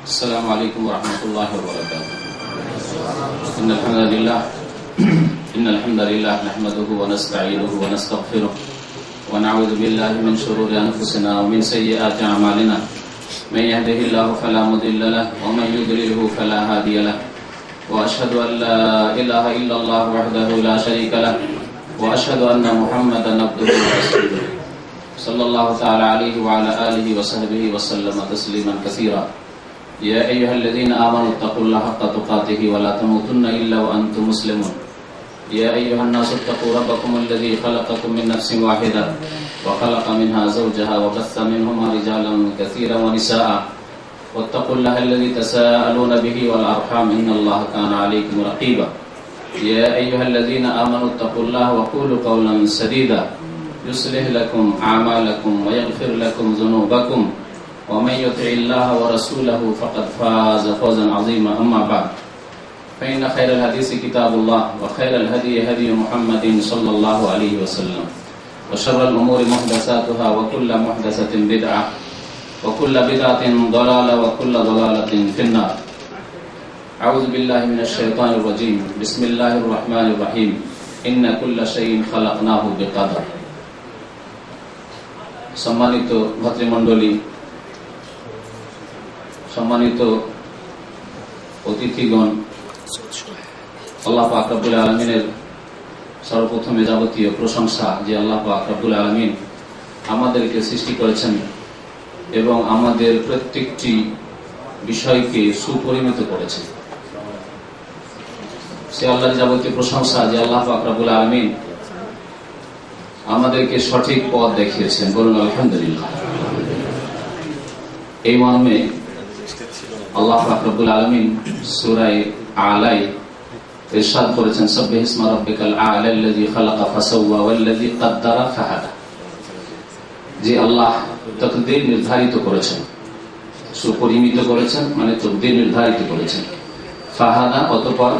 السلام عليكم ورحمة الله وبركاته. إن الحمد لله نحمده ونستعينه ونستغفره ونعوذ بالله من شرور أنفسنا ومن سيئات أعمالنا. من يهده الله فلا مضل له ومن يضلله فلا هادي له. وأشهد أن لا إله إلا الله وحده لا شريك له وأشهد أن محمدا عبده ورسوله صلى الله تعالى عليه وعلى آله وصحبه وسلم تسليما كثيرا. يا أيها الذين آمنوا اتقوا الله حق تقاته ولا تموتن إلا وأنتم مسلمون. يا أيها الناس اتقوا ربكم الذي خلقكم من نفس واحدة وخلق منها زوجها وبث منهما رجالا كثيرا ونساء واتقوا الله الذي تساءلون به والأرحام إن الله كان عليكم رقيبا. يا أيها الذين آمنوا اتقوا الله وقولوا قولا سديدا يصلح لكم أعمالكم ويغفر لكم ذنوبكم ومن يطع الله ورسوله فقد فاز فوزا عظيما. أما بعد فإن خير الحديث كتاب الله وخير الهدي هدي محمد صلى الله عليه وسلم وشر الأمور محدثاتها وكل محدثة بدعة وكل بدعة ضلالة وكل ضلالة في النار. أعوذ بالله من الشيطان الرجيم. بسم الله الرحمن الرحيم. إن كل شيء خلقناه بقدر. সম্মানিত ভাতৃমণ্ডলী, সম্মানিত অতিথিগণ, আল্লাহ পাক রব্বুল আলামিনের সর্বপ্রথমে যাবতীয় প্রশংসা যে আল্লাহ পাক রব্বুল আলামিন আমাদেরকে সৃষ্টি করেছেন এবং আমাদের প্রত্যেকটি বিষয়কে সুপরিমিত করেছেন। সে আল্লাহর যাবতীয় প্রশংসা যে আল্লাহ পাক রব্বুল আলামিন আমাদেরকে সঠিক পথ দেখিয়েছেন। বলুন আলহামদুলিল্লাহ। এই মর্মে আল্লাহ পাক রব্বুল আলামিন সূরা আলাই ইরশাদ করেছেন, সাব্বিহিসমা রাব্বিকাল আ'লা আল্লাযী খালাকা ফাসাওয়া ওয়াল্লাযী কাদ্দারা ফাহাদা। যে আল্লাহ তাকদীর নির্ধারিত করেছেন, সুপরিমিত করেছেন, মানে তাকদীর নির্ধারিত করেছেন। ফাহাদা অতঃপর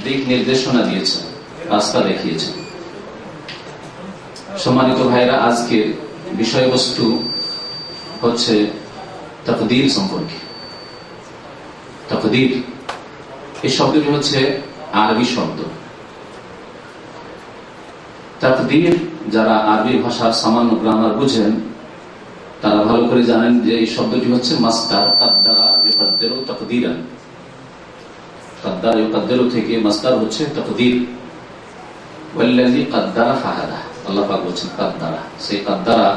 দিক নির্দেশনা দিয়েছেন, রাস্তা দেখিয়েছেন। সম্মানিত ভাইরা, আজকের বিষয়বস্তু হচ্ছে তাকদীর সম্পর্কে। তাকদীর এই শব্দটি হচ্ছে আরবি শব্দ। তাকদীর যারা আরবি ভাষার সামান্য গ্রামার বুঝেন তারা ভালো করে জানেন যে এই শব্দটি হচ্ছে মাসদার কাদ্দারা ইউকাদ্দিরু তাকদীরান। কাদ্দারা ইউকাদ্দিরু থেকে মাসদার হচ্ছে তাকদীর। ওয়াল্লাযী কাদ্দারা ফাহাদা, আল্লাহ পাক বলছেন কাদ্দারা। সেই কাদ্দারা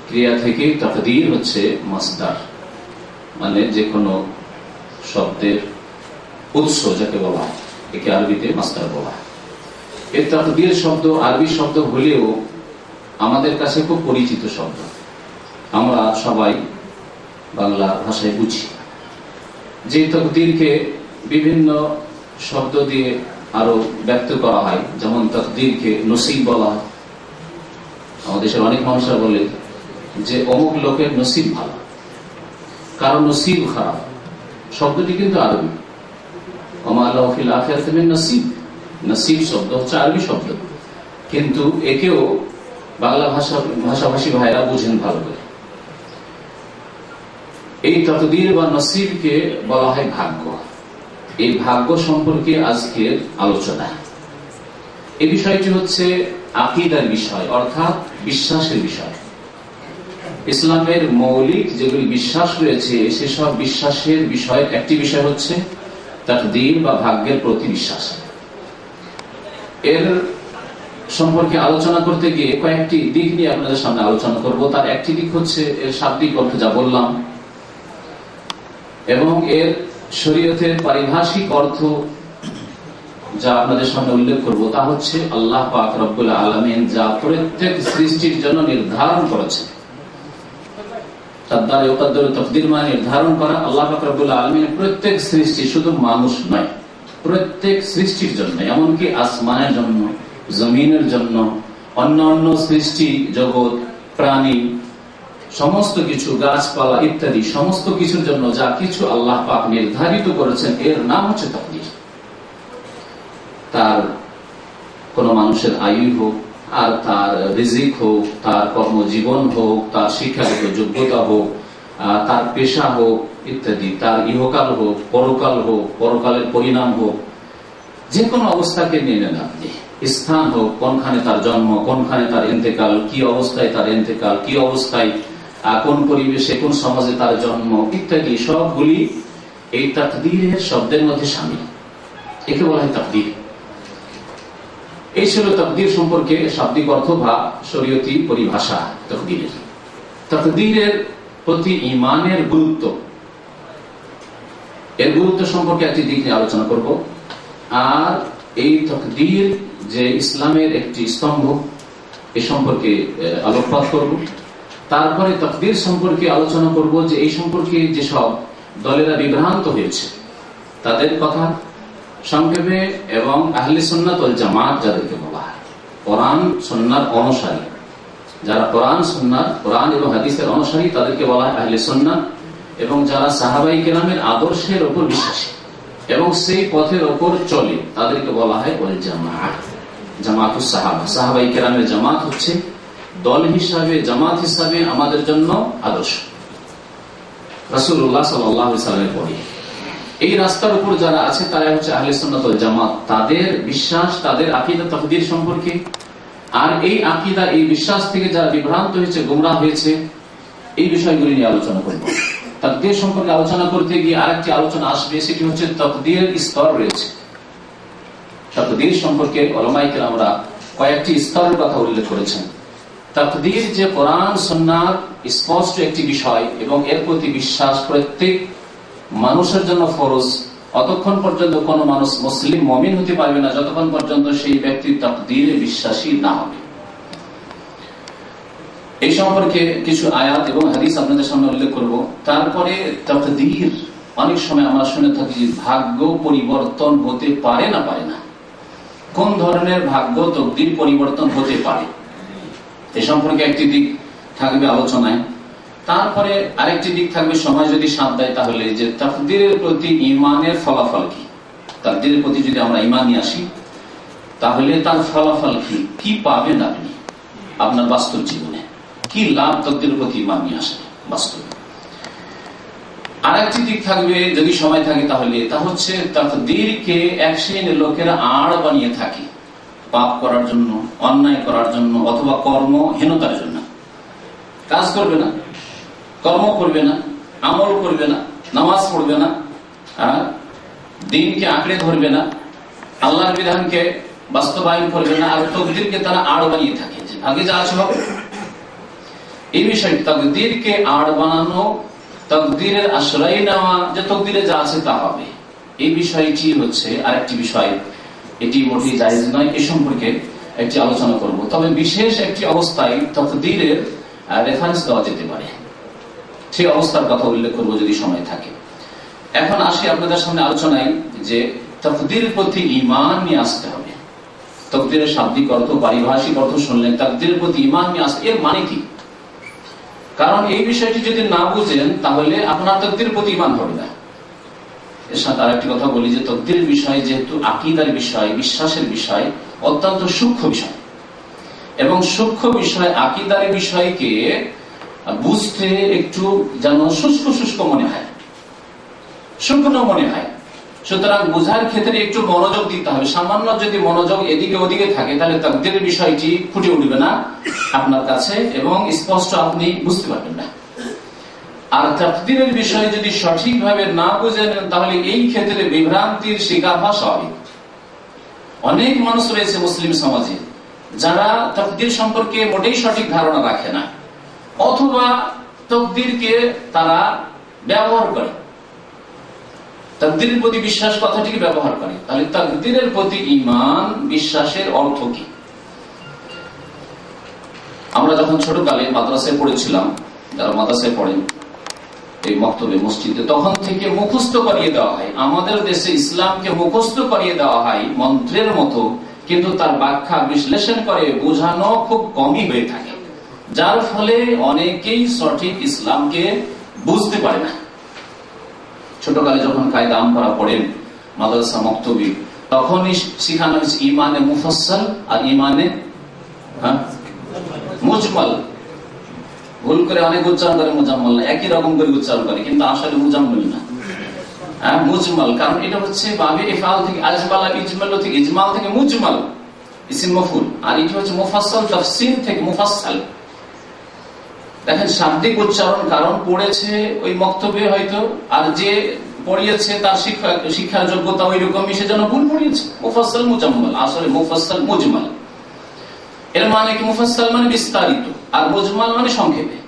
ক্রিয়া থেকে তাকদীর হচ্ছে মাসদার, মানে যে কোনো শব্দের উৎস যাকে বলা হয়, একে আরবিতে মাসদার বলা হয়। এই তাকদীর শব্দ আরবি শব্দ হলেও আমাদের কাছে খুব পরিচিত শব্দ। আমরা সবাই বাংলা ভাষায় বুঝি। যে তাকদীরকে বিভিন্ন শব্দ দিয়ে আরো ব্যক্ত করা হয়, যেমন তাকদীরকে নসিব বলা হয়। আমাদের দেশের অনেক মানুষরা বলে যে অমুক লোকের নসিব ভালো, কারণ নসিব খারাপ। শব্দটি কিন্তু আরবি। ওমা লাহু ফিল আখিরাতি মিন নসিব, নসিব শব্দ হচ্ছে আরবি শব্দ, কিন্তু একেও বাংলা ভাষাভাষী ভাইরা বুঝেন ভালো করে। এই তাকদীর বা নসিবকে বলা হয় ভাগ্য। এই ভাগ্য সম্পর্কে আজকের আলোচনা। এই বিষয়টি হচ্ছে আকীদার বিষয়, অর্থাৎ বিশ্বাসের বিষয়। ইসলামের মৌলিক যেগুলি বিশ্বাস রয়েছে সেসব বিশ্বাসের বিষয় একটি বিষয় হচ্ছে তাকদীর বা ভাগ্যের প্রতি বিশ্বাস। এর সম্পর্কে আলোচনা করতে গিয়ে কয়েকটি দিক নিয়ে আপনাদের সামনে আলোচনা করব। তার একটি দিক হচ্ছে এর শাব্দিক অর্থ যা বললাম, এবং এর শরীয়তের পারিভাষিক অর্থ যা আপনাদের সামনে উল্লেখ করব তা হচ্ছে আল্লাহ পাক রব্বুল আলামিন যা প্রত্যেক সৃষ্টির জন্য নির্ধারণ করেছেন। কাদ্দারা ইউকাদ্দিরু তাকদীর মানে নির্ধারণ করা। আল্লাহ পাক রব্বুল আলামিন প্রত্যেক সৃষ্টি, শুধু মানুষ নয়, প্রত্যেক সৃষ্টির জন্য, এমনকি আসমানের জন্য, জমিনের জন্য, অন্যান্য সৃষ্টি জগৎ, প্রাণী, সমস্ত কিছু, গাছপালা ইত্যাদি সমস্ত কিছুর জন্য যা কিছু আল্লাহ পাক নির্ধারিত করেছেন এর নাম হচ্ছে তাকদীর। তার কোন মানুষের আয়ু হোক, আর তার রিজিক হোক, তার কর্মজীবন হোক, তার শিক্ষাগত যোগ্যতা হোক, তার পেশা হোক ইত্যাদি, তার ইহকাল হোক, পরকাল হোক, পরকালের পরিণাম হোক, যে কোনো অবস্থাকে নিয়ে নেন আপনি। স্থান হোক, কোনখানে তার জন্ম, কোনখানে তার ইন্তেকাল, কি অবস্থায় তার ইন্তেকাল, কি অবস্থায়, কোন পরিবেশে, কোন সমাজে তার জন্ম ইত্যাদি, সবগুলি এই তাকদীরের শব্দের মধ্যে শামিল। একে বলা হয় তাকদীর। এই ছিল তাকদীর সম্পর্কে শাব্দিক অর্থ বা শরীয়তি পরিভাষা তাকদীরের। তাকদীরের প্রতি ঈমানের গুরুত্ব, এর গুরুত্ব সম্পর্কে একটি দিক নিয়ে আলোচনা করব। আর এই তাকদীর যে ইসলামের একটি স্তম্ভ, এ সম্পর্কে আলোকপাত করব। তারপরে তাকদীর সম্পর্কে আলোচনা করব যে এই সম্পর্কে যেসব দলেরা বিভ্রান্ত হয়েছে তাদের কথা সংক্ষেপে, এবং আহলে সুন্নাত ওয়াল জামাত যাদেরকে বলা হয়, কোরআন সুন্নাহর অনুসারী, যারা কোরআন এবং হাদিসের অনুসারী তাদেরকে বলা হয় আহলে সুন্নাহ, এবং যারা সাহাবায়ে কেরামের আদর্শের উপর বিশ্বাসী এবং সেই পথের উপর চলে তাদেরকে বলা হয় ওয়াল জামাত, জামাতুস সাহাবা। সাহাবায়ে কেরামের জামাত হচ্ছে দল হিসাবে, জামাত হিসাবে আমাদের জন্য আদর্শ, রাসূলুল্লাহ সাল্লাল্লাহু আলাইহি ওয়াসাল্লামের পরে। এই রাস্তার উপর যারা আছে তারা হচ্ছে আহলে সুন্নাত ওয়াল জামাত। তাদের বিশ্বাস, তাদের আকীদা তাকদীর সম্পর্কে, আর এই আকীদা, এই বিশ্বাস থেকে যারা বিভ্রান্ত হয়েছে, গোমরাহ হয়েছে, এই বিষয়গুলি নিয়ে আলোচনা করব। তাকদীর সম্পর্কে আলোচনা করতে গিয়ে আরেকটি আলোচনা আসবে, সেটি হচ্ছে তাকদীরের স্তর রয়েছে। তাকদীর সম্পর্কে উলামায়ে কেরামরা কয়েকটি স্তরের কথা উল্লেখ করেছেন। তাকদীর যে কোরআন সুন্নাহর স্পষ্ট একটি বিষয় এবং এর প্রতি বিশ্বাস প্রত্যেক মানুষের জন্য ফরজ, অতক্ষণ পর্যন্ত কোন মানুষ মুসলিম মুমিন হতে পারবে না যতক্ষণ পর্যন্ত সেই ব্যক্তি তাকদীরে বিশ্বাসী না হবে। এই সম্পর্কে কিছু আয়াত এবং হাদিস আপনাদের সামনে উল্লেখ করব। তারপরে তাকদীর, অনেক সময় আমরা শুনে থাকি ভাগ্য পরিবর্তন হতে পারে না, কোন ধরনের ভাগ্য তাকদীর পরিবর্তন হতে পারে, এ সম্পর্কে একটি দিক থাকবে আলোচনায়। তারপরে আরেকটি দিক থাকবে, সময় যদি সাথ দেয় তাহলে, যে তাকদীরের প্রতি ঈমানের ফলাফল কি। তাকদীরের প্রতি যদি আমরা ঈমান নিয়ে আসি তাহলে তার ফলাফল কি পাবেন আপনি আপনার বাস্তব জীবনে, কি লাভ তাকদীরের প্রতি ঈমান নিয়ে আসে বাস্তবে। আরেকটি দিক থাকবে যদি সময় থাকে তাহলে, তা হচ্ছে তাকদীরকে এক শ্রেণীর লোকেরা আড় বানিয়ে থাকে পাপ করার জন্য, অন্যায় করার জন্য, অথবা কর্মহীনতার জন্য। কাজ করবে না, কর্ম করবে না, আমল করবে না, নামাজ পড়বে না, দিনকে আঁকড়ে ধরবে না, আল্লাহর বিধানকে বাস্তবায়ন করবে না, আর তাকদীরকে তারা আড় বানিয়ে থাকে, আগে যা আছে হবে। এই বিষয় তাকদীরকে আড় বানানো, তাকদীরের আশ্রয় নেওয়া, যে তাকদীরে যা আছে তা হবে, এই বিষয়টি হচ্ছে আরেকটি বিষয়। এটি মোটেই জায়েজ নয়, এ সম্পর্কে একটি আলোচনা করব। তবে বিশেষ একটি অবস্থায় তাকদীরের রেফারেন্স দেওয়া যেতে পারে, সেই অবস্থার কথা উল্লেখ করব যদি সময় থাকে। এখন আসি আপনাদের সামনে আলোচনায় যে তাকদীরের প্রতি ঈমান নিয়ে আসতে হবে। তাকদীরের শাব্দিক অর্থ, পারিভাষিক অর্থ শুনলেন, তাকদীরের প্রতি ঈমান নিয়ে আসতে, এর মানে কি? কারণ এই বিষয়টি যদি না বুঝেন তাহলে আপনার তাকদীরের প্রতি ঈমান হবে না। এর সাথে আরেকটি কথা বলি যে তাকদীরের বিষয় যেহেতু আকীদার বিষয়, বিশ্বাসের বিষয়, অত্যন্ত সূক্ষ্ম বিষয়, এবং সূক্ষ্ম বিষয় আকীদার বিষয়কে বুঝতে একটু যেন শুষ্ক মনে হয়, শুকনো মনে হয়। সুতরাং বোঝার ক্ষেত্রে একটু মনোযোগ দিতে হবে। সামান্য যদি মনোযোগ এদিকে ওদিকে থাকে তাহলে তাকদীরের বিষয়টি ফুটে উঠবে না আপনার কাছে এবং স্পষ্ট আপনি বুঝতে পারবেন না। আর তাকদীরের বিষয় যদি সঠিকভাবে না বুঝে নেন তাহলে এই ক্ষেত্রে বিভ্রান্তির শিকার হওয়া স্বাভাবিক। অনেক মানুষ রয়েছে মুসলিম সমাজে যারা তাকদীর সম্পর্কে মোটেই সঠিক ধারণা রাখে না, অথবা তাকদীরকে তারা ব্যবহার করে, তাকদীরের প্রতি বিশ্বাস কথাটিকে ব্যবহার করে। তাহলে তাকদীরের প্রতি ঈমান, বিশ্বাসের অর্থ কি? আমরা যখন ছোটকালে মাদ্রাসায় পড়েছিলাম, যারা মাদ্রাসায় পড়েন এই মক্তবে মসজিদে, তখন থেকে মুখস্থ করিয়ে দেওয়া হয়। আমাদের দেশে ইসলামকে মুখস্থ করিয়ে দেওয়া হয় মন্ত্রের মতো, কিন্তু তার ব্যাখ্যা বিশ্লেষণ করে বোঝানো খুব কমই হয়ে থাকে, যার ফলে অনেকেই সঠিক ইসলামকে বুঝতে পারে না। ছোটকালে যখন কায়দা আমপারা পড়েন মাদ্রাসা মক্তবি, তখনই শিখানো হয়েছে ঈমানে মুফাসসাল আর ঈমানে মুজমাল। ভুল করে অনেক উচ্চারণ করে মুজাম্মল না, একই রকম করে উচ্চারণ করে, কিন্তু আসলে মুজাম্মল না, মুজমাল। কারণ এটা হচ্ছে বাবে ইফআল থেকে আজমালা, ইজমাল থেকে ইজমাল থেকে মুজমাল ইসম মফউল, আর এটা হচ্ছে মুফাসসাল তাফসীর থেকে মুফাসসাল। দেখেন শাব্দিক উচ্চারণ কারণ পড়েছে ওই মক্তবে হয়তো, আর যে পড়িয়েছে তার শিক্ষার যোগ্যতা ওই রকমই, সেজন্য ভুল পড়িয়েছে। মুফাসসাল মুজাম্মাল, আসলে মুফাসসাল মুজমাল। এর মানে কি? মুফাসসাল মানে বিস্তারিত, আর মুজমাল মানে সংক্ষেপে।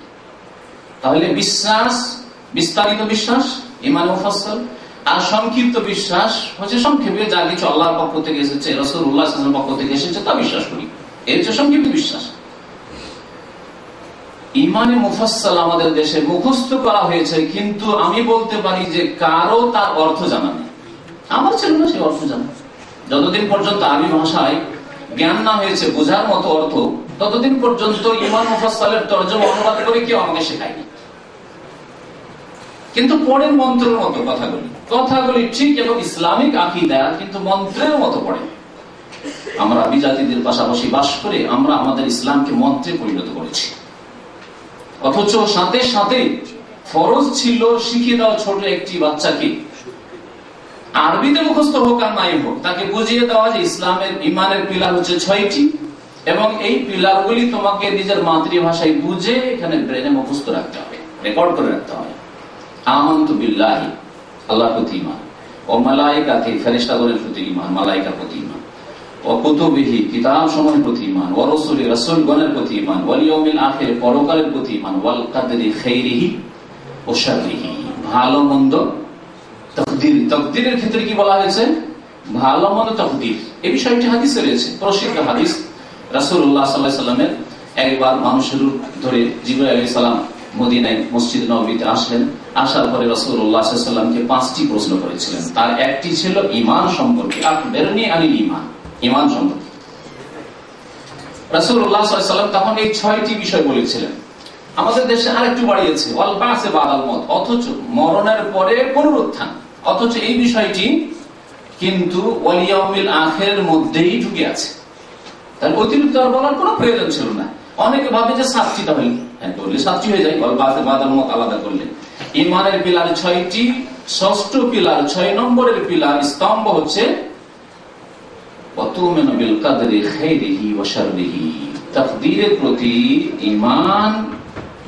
তাহলে বিশ্বাস, বিস্তারিত বিশ্বাস ঈমান মুফাসসাল, আর সংক্ষিপ্ত বিশ্বাস হচ্ছে সংক্ষেপে যা কিছু আল্লাহর পক্ষ থেকে এসেছে, রাসূলুল্লাহ সাল্লাল্লাহু আলাইহি ওয়াসাল্লামের পক্ষ থেকে এসেছে তা বিশ্বাস করি, এর হচ্ছে সংক্ষিপ্ত বিশ্বাস। ঈমানে মুফাসসাল আমাদের দেশে মুখস্থ করা হয়েছে, কিন্তু আমি বলতে পারি যে কারো তার অর্থ জানা নেই। আমার ছিল না সেই অর্থ জানা। যতদিন পর্যন্ত আরবি ভাষায় জ্ঞান না হয়েছে বোঝার মতো অর্থ, ততদিন পর্যন্ত ঈমান মুফাসসালের তরজমা অনুবাদ করে কেউ আমাকে শেখায়নি। কিন্তু পড়ে মন্ত্রের মতো কথাগুলি ঠিক এবং ইসলামিক আকীদা, কিন্তু মন্ত্রের মতো পড়ে। আমরা বিজাতিদের পাশাপাশি বাস করে আমরা আমাদের ইসলামকে মন্ত্রে পরিণত করেছি, অথচ সাথে সাথে ফরজ ছিল শিখিয়ে দেওয়া ছোট একটি বাচ্চাকে আরবিতে মুখস্থ হোক আর নাই হোক, তাকে বুঝিয়ে দেওয়া যে ইসলামের ঈমানের পিলার হচ্ছে 6টি, এবং এই পিলারগুলি তোমাকে নিজের মাতৃভাষায় বুঝে এখানে ব্রেনে মুখস্থ রাখতে হবে, রেকর্ড করে রাখতে হবে। আমানতু বিল্লাহি, আল্লাহর প্রতি ঈমান, ও মালায়েকাতি, ফেরেশতাগণের প্রতি ঈমান, মালায়েকার প্রতি ঈমান, ও কুতুবিহি, কিতাব সমূহের প্রতি ঈমান, ওয়া রাসূলি, রাসূলগণের প্রতি ঈমান, ওয়াল ইয়াউমিল আখির, পরকালের প্রতি ঈমান, ওয়াল কাদরি খাইরিহি ওয়া শাররিহি, ভালো মন্দ তাকদীর। তাকদীরের ক্ষেত্রে কি বলা হয়েছে? ভালো মন্দ তাকদীর। এই বিষয়টি হাদিসে রয়েছে, প্রসিদ্ধ হাদিস। রাসূলুল্লাহ সাল্লাল্লাহু আলাইহি ওয়াসাল্লামের একবার মানুষের রূপ ধরে জিবরাইল আলাইহিস সালাম মদিনায় মসজিদ নববীতে আসলেন। আসার পরে রাসূলুল্লাহ সাল্লাল্লাহু আলাইহি ওয়াসাল্লামকে 5টি প্রশ্ন করেছিলেন। তার একটি ছিল ঈমান সম্পর্কে, আখবিরনি আনিল ঈমান, ঈমান সম্পর্কে। রাসূলুল্লাহ সাল্লাল্লাহু আলাইহি ওয়াসাল্লাম তখন এই 6টি বিষয় বলেছিলেন। আমাদের দেশে আরেকটু বাড়িয়েছে, ওয়াল বাসে বাদাল মত, অথচ মরণের পরে পুনরুত্থান, অথচ এই বিষয়টি কিন্তু ওয়াল ইয়াউমিল আখিরের মধ্যেই ঢুকে আছে। তাহলে অতিরিক্ত আর বলার কোনো প্রয়োজন ছিল না। অনেকে ভাবে যে 7টি, তাহলে হ্যাঁ বললে 7টি হয়ে যায়, ওয়াল বাসে বাদাল মত আলাদা করলে। ঈমানের পিলার 6টি, ষষ্ঠ পিলার 6 নম্বরের পিলার স্তম্ভ হচ্ছে ওয়াতুমিনু বিল কদরি খাইরিহি ওয়া শাররিহি, তাকদীরের প্রতি ঈমান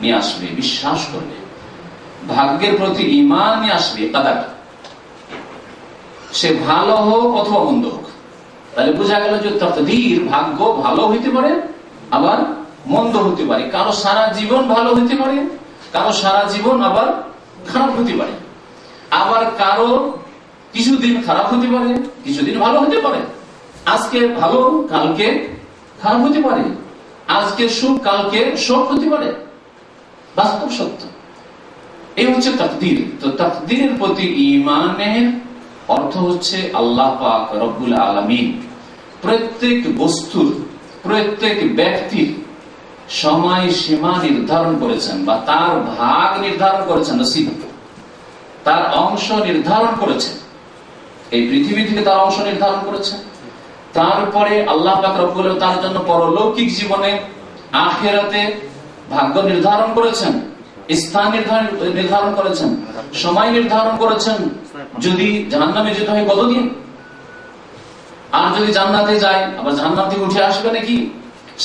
নিয়ে আসবে, বিশ্বাস করবে। ভাগ্যের প্রতি ঈমান নিয়ে আসবে, কদর, সে ভালো হোক অথবা মন্দ হোক। তাহলে বোঝা গেল যে তাকদীর, ভাগ্য ভালো হইতে পারে আবার মন্দ হতে পারে। কারো সারা জীবন ভালো হতে পারে, কারো সারা জীবন আবার খারাপ হতে পারে, আবার কারো কিছুদিন খারাপ হতে পারে, কিছুদিন ভালো হতে পারে। আজকে ভালো কালকে খারাপ হতে পারে, আজকে সুখ কালকে শোক হতে পারে, বাস্তব সত্য। এই হচ্ছে তাকদীর। তো তাকদীরের প্রতি ঈমানের অর্থ হচ্ছে আল্লাহ পাক রব্বুল আলামিন প্রত্যেক বস্তুর, প্রত্যেক ব্যক্তির সময় সীমা নির্ধারণ করেছেন, বা তার ভাগ নির্ধারণ করেছেন, নসিব, তার অংশ নির্ধারণ করেছেন। এই পৃথিবী থেকে তার অংশ নির্ধারণ করেছেন। তারপরে আল্লাহ পাক রব্বুল আলামিন তার জন্য পরলৌকিক জীবনে, আখিরাতে ভাগ্য নির্ধারণ করেছেন, স্থান নির্ধারণ করেছেন, সময় নির্ধারণ করেছেন। যদি জাহান্নামে যেতে হয় কতদিন, আর যদি জান্নাতে যায় আবার জাহান্নাম থেকে উঠে আসবে নাকি,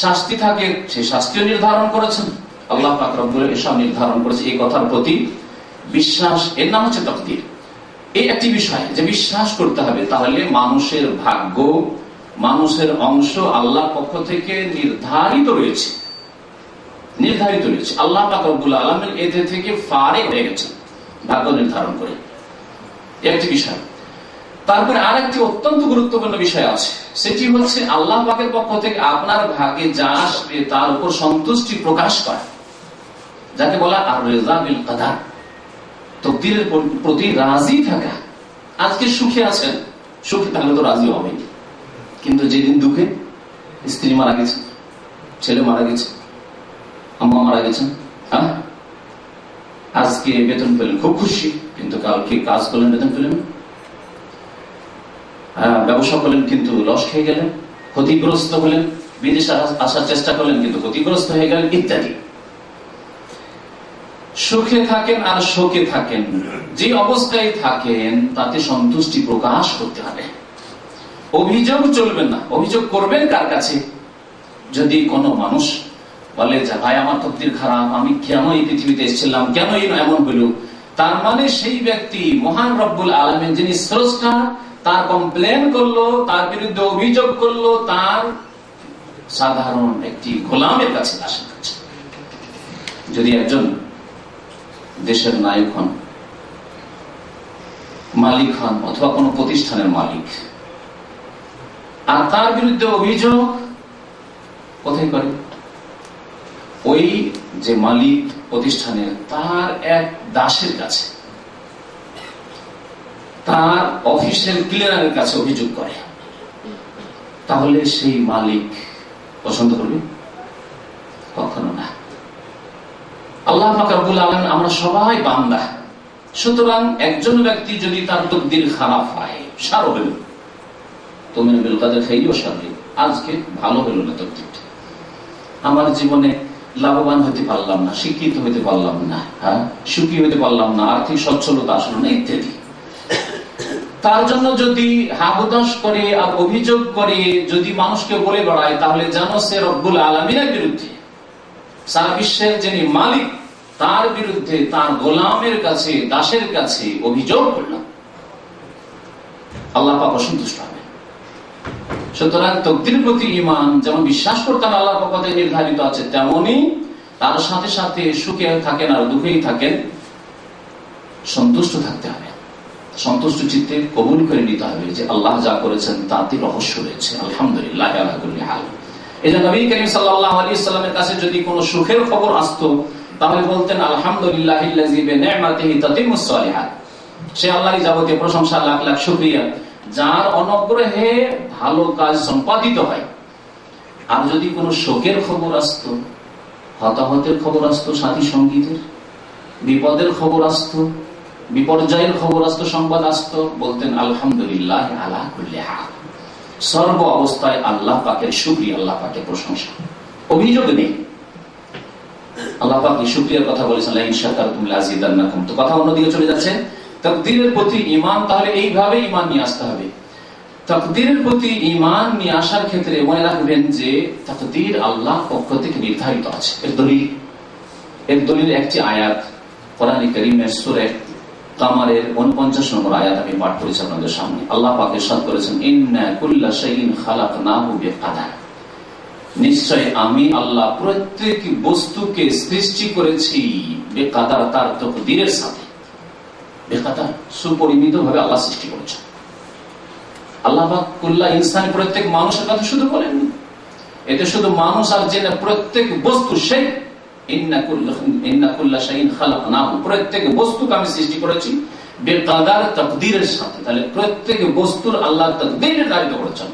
শাস্তি থাকে সেই শাস্তিও নির্ধারণ করেছেন। আল্লাহ পাক রব্বুল আলামিন এসব নির্ধারণ করেছে। এই কথার প্রতি বিশ্বাস, এর নাম হচ্ছে তাকদীর। এই একটি বিষয় যে বিশ্বাস করতে হবে। তাহলে মানুষের ভাগ্য, মানুষের অংশ আল্লাহর পক্ষ থেকে নির্ধারিত রয়েছে, নির্ধারিত রয়েছে। আল্লাহ পাক রব্বুল আলামিন এতে থেকে ফারে হয়ে গেছেন ভাগ্য নির্ধারণ করে, একটি বিষয়। তারপরে আরেকটি অত্যন্ত গুরুত্বপূর্ণ বিষয় আছে, সেটি হচ্ছে আল্লাহ পাকের পক্ষ থেকে আপনার ভাগ্যে যা আসবে তার উপর সন্তুষ্টি প্রকাশ করা, যাকে বলা আর রিজা বিল কদর, তাকদীরের প্রতি রাজি থাকা। আজকে সুখে আছেন, সুখে থাকলে তো রাজি হবে, কিন্তু যেদিন দুঃখে, স্ত্রী মারা গেছে, ছেলে মারা গেছে, আম্মা মারা গেছেন, হ্যাঁ, আজকে বেতন পেলেন খুব খুশি, কিন্তু কালকে কাজ করলেন বেতন পেলেন, ব্যবসা করলেন কিন্তু লস খেয়ে গেলেন, ক্ষতিগ্রস্ত হলেন, বিদেশে আসার চেষ্টা করলেন কিন্তু ক্ষতিগ্রস্ত হয়ে গেলেন, ইত্যাদি। সুখে থাকেন আর শোকে থাকেন, যে অবস্থায় থাকেন তাতে সন্তুষ্টি প্রকাশ করতে হবে। অভিযোগ চলবে না। অভিযোগ করবেন কার কাছে? যদি কোনো মানুষ বলে যে ভাই আমার তকদির খারাপ, আমি কেন এই পৃথিবীতে এসেছিলাম, কেন এমন হইল, তার মানে সেই ব্যক্তি মহান রব্বুল আলামিন যিনি স্রষ্টা তার কমপ্লেন করলো, তার বিরুদ্ধে অভিযোগ করলো তার সাধারণ একটি গোলামের কাছে, দাসের কাছে। যদি একজন দেশের নায়ক হন, মালিক হন, অথবা কোনো প্রতিষ্ঠানের মালিক, আর তার বিরুদ্ধে অভিযোগ কোথায় করে? ওই যে মালিক প্রতিষ্ঠানের তার এক দাসের কাছে, তার অফিসের ক্লিনারের কাছে অভিযোগ করে, তাহলে সেই মালিক পছন্দ করবে? কখনো না। আল্লাহ পাক রব্বুল আলামিন, আমরা সবাই বান্দা, সুতরাং একজন ব্যক্তি যদি তার তকদির খারাপ হয়, সারো হইল, তুমি তাদের খাইও সারি, আজকে ভালো হইল না তকদিরটা, আমার জীবনে লাভবান হতে পারলাম না, শিক্ষিত হতে পারলাম না, সুখী হতে পারলাম না, আর্থিক সচ্ছলতা আসলো না, ইত্যাদি। তার জন্য যদি হাবুদাস করে আর অভিযোগ করে যদি মানুষকে বলে বেড়ায়, তাহলে যেন সে রব্বুল আলামিনের বিরুদ্ধে, সারা বিশ্বের যিনি মালিক তার বিরুদ্ধে তার গোলামের কাছে, দাসের কাছে অভিযোগ করল। আল্লাহ পাক অসন্তুষ্ট হবে। সুতরাং তকদিরের প্রতি ঈমান যেমন বিশ্বাস করতেন আল্লাহর পক্ষ থেকে নির্ধারিত আছে, তেমনি তার সাথে সাথে সুখে থাকেন আর দুঃখেই থাকেন, সন্তুষ্ট থাকতে হবে। সন্তুষ্ট চিত্তে কবুল করে নিতে হবে যে আল্লাহ যা করেছেন তাতে রহস্য রয়েছে, আলহামদুলিল্লাহ আলা কুল্লি হাল। এই যে নবী করিম সাল্লাল্লাহু আলাইহি ওয়াসাল্লামের কাছে যদি কোনো সুখের খবর আসতো, তাহলে বলতেন আলহামদুলিল্লাহিল্লাযী বিনি'মাতিহি তাতিম্মুস সালিহাত। সে আল্লাহরই যাবতীয় প্রশংসা, লাখ লাখ শুকরিয়া, যার অনুগ্রহে ভালো কাজ সম্পাদিত হয়। আর যদি কোনো শোকের খবর আসতো, হতাহতের খবর আসতো, সাথী সঙ্গীদের বিপদের খবর আসতো, বিপর্যয়ের খবর আসতো, সংবাদ আসতো, বলতেন আলহামদুলিল্লাহ আলা কুল্লি হাল। সর্ব অবস্থায় আল্লাহ পাকের শুকরিয়া, আল্লাহ পাকের প্রশংসা, অভিযোগ নেই। আল্লাহ পাক শুকরিয়ার কথা বলেছেন, লা ইন শাকারতুম লাযিদান্নাকুম। তো কথা অন্যদিকে চলে যাচ্ছে। তাকদীরের প্রতি ঈমান, তাহলে এইভাবে ঈমান নিয়ে আসতে হবে। তাকদীরের প্রতি ঈমান নিয়ে আসার ক্ষেত্রে মনে রাখবেন যে তাকদীর আল্লাহর পক্ষ থেকে নির্ধারিত আছে। এর দলিল একটি আয়াত কোরআনে কারীমের সূরা কামারের 49 নম্বর আয়াত আমি পাঠ করেছি আপনাদের সামনে। আল্লাহ পাক ইরশাদ করেছেন, ইন্না কুল্লা শাইইন খালাকনাহু বিকাদার। নিশ্চয় আমি আল্লাহ প্রত্যেক বস্তুকে সৃষ্টি করেছি বেকাদার, তার তাকদীরের সাথে। বেকাদার, সুপরিমিত ভাবে আল্লাহ সৃষ্টি করেছেন। আল্লাহ পাক কুল্লা ইনসান, প্রত্যেক মানুষের কথা শুধু বলেননি, এতে শুধু মানুষ আর জেনে প্রত্যেক বস্তু, সেই ইন্না কুল্লা শাইইন খালাকনাহু, প্রত্যেক বস্তুকে আমি সৃষ্টি করেছি বেকাদার, তাকদীরের সাথে। তাহলে প্রত্যেক বস্তুর আল্লাহ তাকদীর নির্ধারিত করেছেন।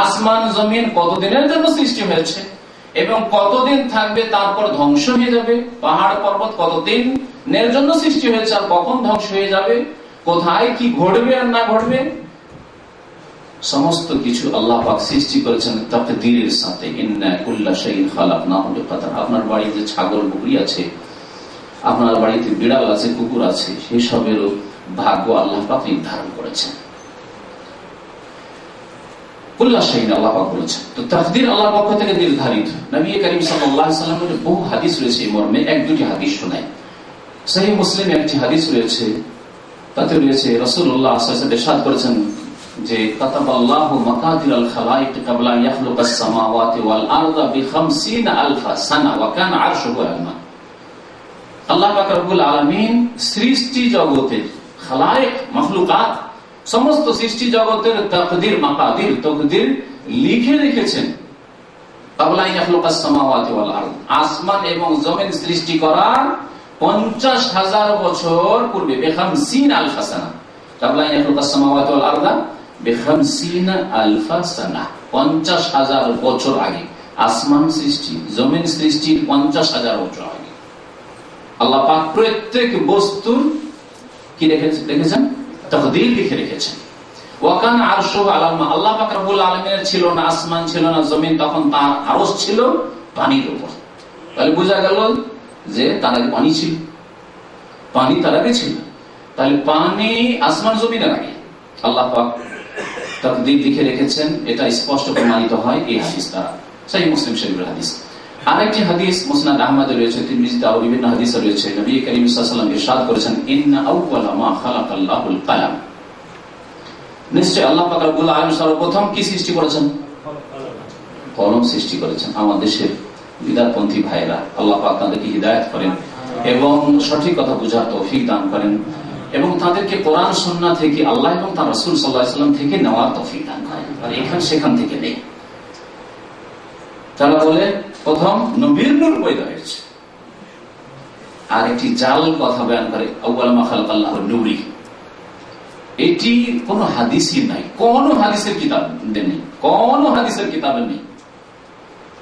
আসমান জমিন কতদিনের জন্য সৃষ্টি হয়েছে এবং কতদিন থাকবে, তারপর ধ্বংস হয়ে যাবে। পাহাড় পর্বত কতদিনের জন্য সৃষ্টি হয়েছে আর কখন ধ্বংস হয়ে যাবে, কোথায় কি ঘটবে আর না ঘটবে, সমস্ত কিছু আল্লাহ পাক সৃষ্টি করেছেন তাকদীরের সাথে। ইন্না কুল্লা শাইইন খালাকনাহু বিকাদার। আপনার বাড়িতে ছাগল বকরি আছে, আপনার বাড়িতে বিড়াল আছে, কুকুর আছে, সেসবেরও ভাগ্য আল্লাহ পাক নির্ধারণ করেছেন। কুল্লা শাইইন আল্লাহ পাক বলেছেন। তো তাকদীর আল্লাহর পক্ষ থেকে নির্ধারিত। নবী করিম সাল্লাল্লাহু আলাইহি ওয়াসাল্লামের বহু হাদিস রয়েছে এই মর্মে। এক দুটি হাদিস শোনাই। সহিহ মুসলিমে একটি হাদিস রয়েছে, তাতে রয়েছে রাসূলুল্লাহ সাল্লাল্লাহু আলাইহি ওয়াসাল্লাম ইরশাদ করেছেন যে কাতাবাল্লাহু মাকাদিরাল খালাইক ক্বাবলা ইয়াখলুকাস সামাওয়াতি ওয়াল আরদা বি50,000 সানা ওয়া কানা আরশুহু আলাল মা। আল্লাহ পাক রব্বুল আলামিন সৃষ্টি জগতের খালাইক, মাখলুকাত, সমস্ত সৃষ্টি জগতের তাকদীর, মাকাদির, তাকদীর লিখে রেখেছেন। ক্বাবলা ইয়াখলুকাস সামাওয়াতি ওয়াল আরদ, আসমান এবং জমিন সৃষ্টি করার 50,000 বছর পূর্বে, বি50,000 সানা। ক্বাবলা ইয়াখলুকাস সামাওয়াতি ওয়াল আরদা বি50,000 সানা, 50,000 বছর আগে আসমান সৃষ্টি, জমিন সৃষ্টির 50,000 বছর আগে আল্লাহ পাক প্রত্যেক বস্তুর কি রেখেছেন, তাকদীর লিখে রেখেছেন। ওয়া কানা আরশুহু আলাল মা। আল্লাহ পাক রব্বুল আলামিনের ছিল না আসমান, ছিল না জমিন, তখন তার আরশ ছিল পানির উপর। তাহলে বোঝা গেল যে তার আগে পানি ছিল, পানি তার আগে ছিল। তাহলে পানি আসমান জমিনের আগে আল্লাহ পাক তাকদীর লিখে রেখেছেন, এটা স্পষ্ট প্রমাণিত হয় এই হাদিস দ্বারা। সহিহ মুসলিম শরীফের হাদিস। আরেকটি হাদিস মুসনাদ আহমদে রয়েছে, তিরমিজিতে আরো বিভিন্ন হাদিসে রয়েছে। নবী করিম সাল্লাল্লাহু আলাইহি ওয়াসাল্লাম ইরশাদ করেছেন, ইন্না আউওয়ালা মা খালাকাল্লাহুল কালাম, নিশ্চয় আল্লাহ পাক রব্বুল আলামিন সর্বপ্রথম কি সৃষ্টি করেছেন? কলম সৃষ্টি করেছেন। আমার দেশের বিদাতপন্থী ভাইরা, আল্লাহ পাক তাদেরকে হিদায়াত করেন এবং সঠিক কথা বুঝার তৌফিক দান করেন এবং তাদেরকে কোরআন সুন্নাহ থেকে, আল্লাহ এবং তার রাসূল সাল্লাল্লাহু আলাইহি ওয়াসাল্লাম থেকে নেওয়ার তৌফিক দান করেন, আর এখান সেখান থেকে নেই। তারা বলে প্রথম নবীর নূর পয়দা হয়েছে। আর একটি জাল কথা বয়ান করে, আউয়ালা মা খালাকাল্লাহুন নূরি। এটি কোন হাদিসই নাই, কোন হাদিসের কিতাব নেই, কোন হাদিসের কিতাবে নেই।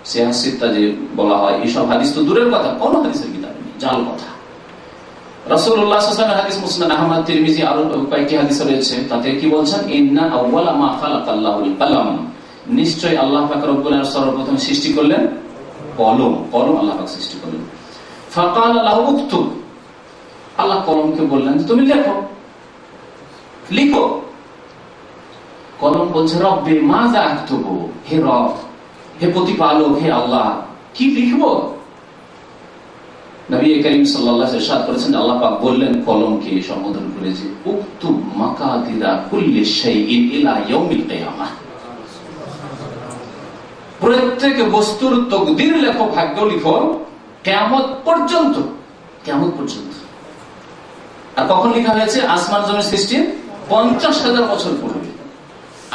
সিয়াসিতা যে বলা হয়, এইসব হাদিস তো দূরের কথা, কোন হাদিসের কিতাবে নেই, জাল কথা। রাসূলুল্লাহ সাল্লাল্লাহু আলাইহি ওয়াসাল্লামের হাদিস মুসনাদ আহমদ, তিরমিজি আরো কয়েকটি হাদিস রয়েছে। তাতে কি বলছেন? ইন্না আউওয়ালা মা খালাকাল্লাহুল কালাম, নিশ্চয় আল্লাহ পাক রব্বুল আলামিন সর্বপ্রথম সৃষ্টি করলেন কলম। কলম আল্লাহ পাক সৃষ্টি করলেন। ফাকালা লাহু উকতুব, আল্লাহ কলমকে বললেন তুমি লেখো, লিখো। কলম বলছে রব্বি মাযা আকতুবু, হে রব, হে প্রতিপালক, হে আল্লাহ, কি লিখবো? নবী করিম সাল্লাল্লাহু আলাইহি ওয়াসাল্লাম ইরশাদ করেছেন, আল্লাহ পাক বললেন কলমকে সম্বোধন করে যে উকতুব মাকাদিরা কুল্লি শাইইন ইলা ইয়াউমিল কিয়ামাহ, প্রত্যেক বস্তুর তাকদীর লেখো, ভাগ্য লিখো কিয়ামত পর্যন্ত। কিয়ামত পর্যন্ত। আর কখন লেখা হয়েছে? আসমান জমিন সৃষ্টির 50,000 বছর পূর্বে।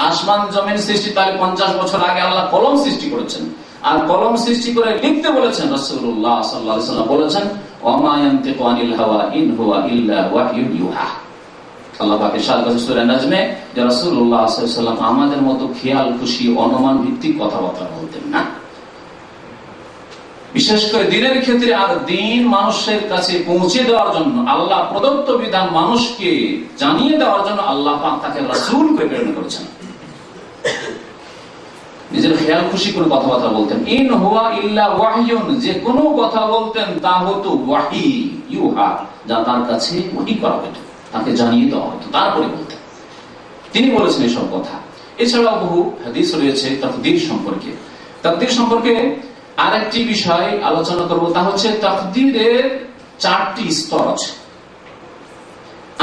আসমান জমিন সৃষ্টি তাহলে 50 বছর আগে আল্লাহ কলম সৃষ্টি করেছেন। আর কলম সৃষ্টি করে লিখতে বলেছেন। রাসূলুল্লাহ সাল্লাল্লাহু আলাইহি ওয়াসাল্লাম বলেছেন, ওয়া মা ইয়ানতিকু আনিল হাওয়া ইন হুয়া ইল্লা ওয়াহয়ুন ইউহা। আল্লাহ পাক ইরশাদ করেছেন সূরা নাজমে যে রাসূলুল্লাহ সাল্লাল্লাহু আলাইহি ওয়াসাল্লাম আমাদের মতো খেয়াল খুশি অনুমান ভিত্তিক কথাবার্তা বলতেন না। বিশেষ করে দ্বীনের ক্ষেত্রে, আর দ্বীন মানুষের কাছে পৌঁছে দেওয়ার জন্য, আল্লাহ প্রদত্ত বিধান মানুষকে জানিয়ে দেওয়ার জন্য আল্লাহ পাক তাকে রাসূল করে প্রেরণ করেছেন। নিজের খেয়াল খুশি করে কথাবার্তা বলতেন। ইন হুয়া ইল্লা ওয়াহয়ুন, যে কোনো কথা বলতেন তা হতো ওয়াহি, ইউহা, যা তার কাছে ওহী করা হতো, তাকে জানিয়ে দেওয়া হতো, তারপরে বলতেন। তিনি বলেছেন এসব কথা। এছাড়াও বহু হাদিস রয়েছে তাকদীর সম্পর্কে। তাকদীর সম্পর্কে আরেকটি বিষয় আলোচনা করব, তা হচ্ছে তাকদীরের 4টি স্তর আছে।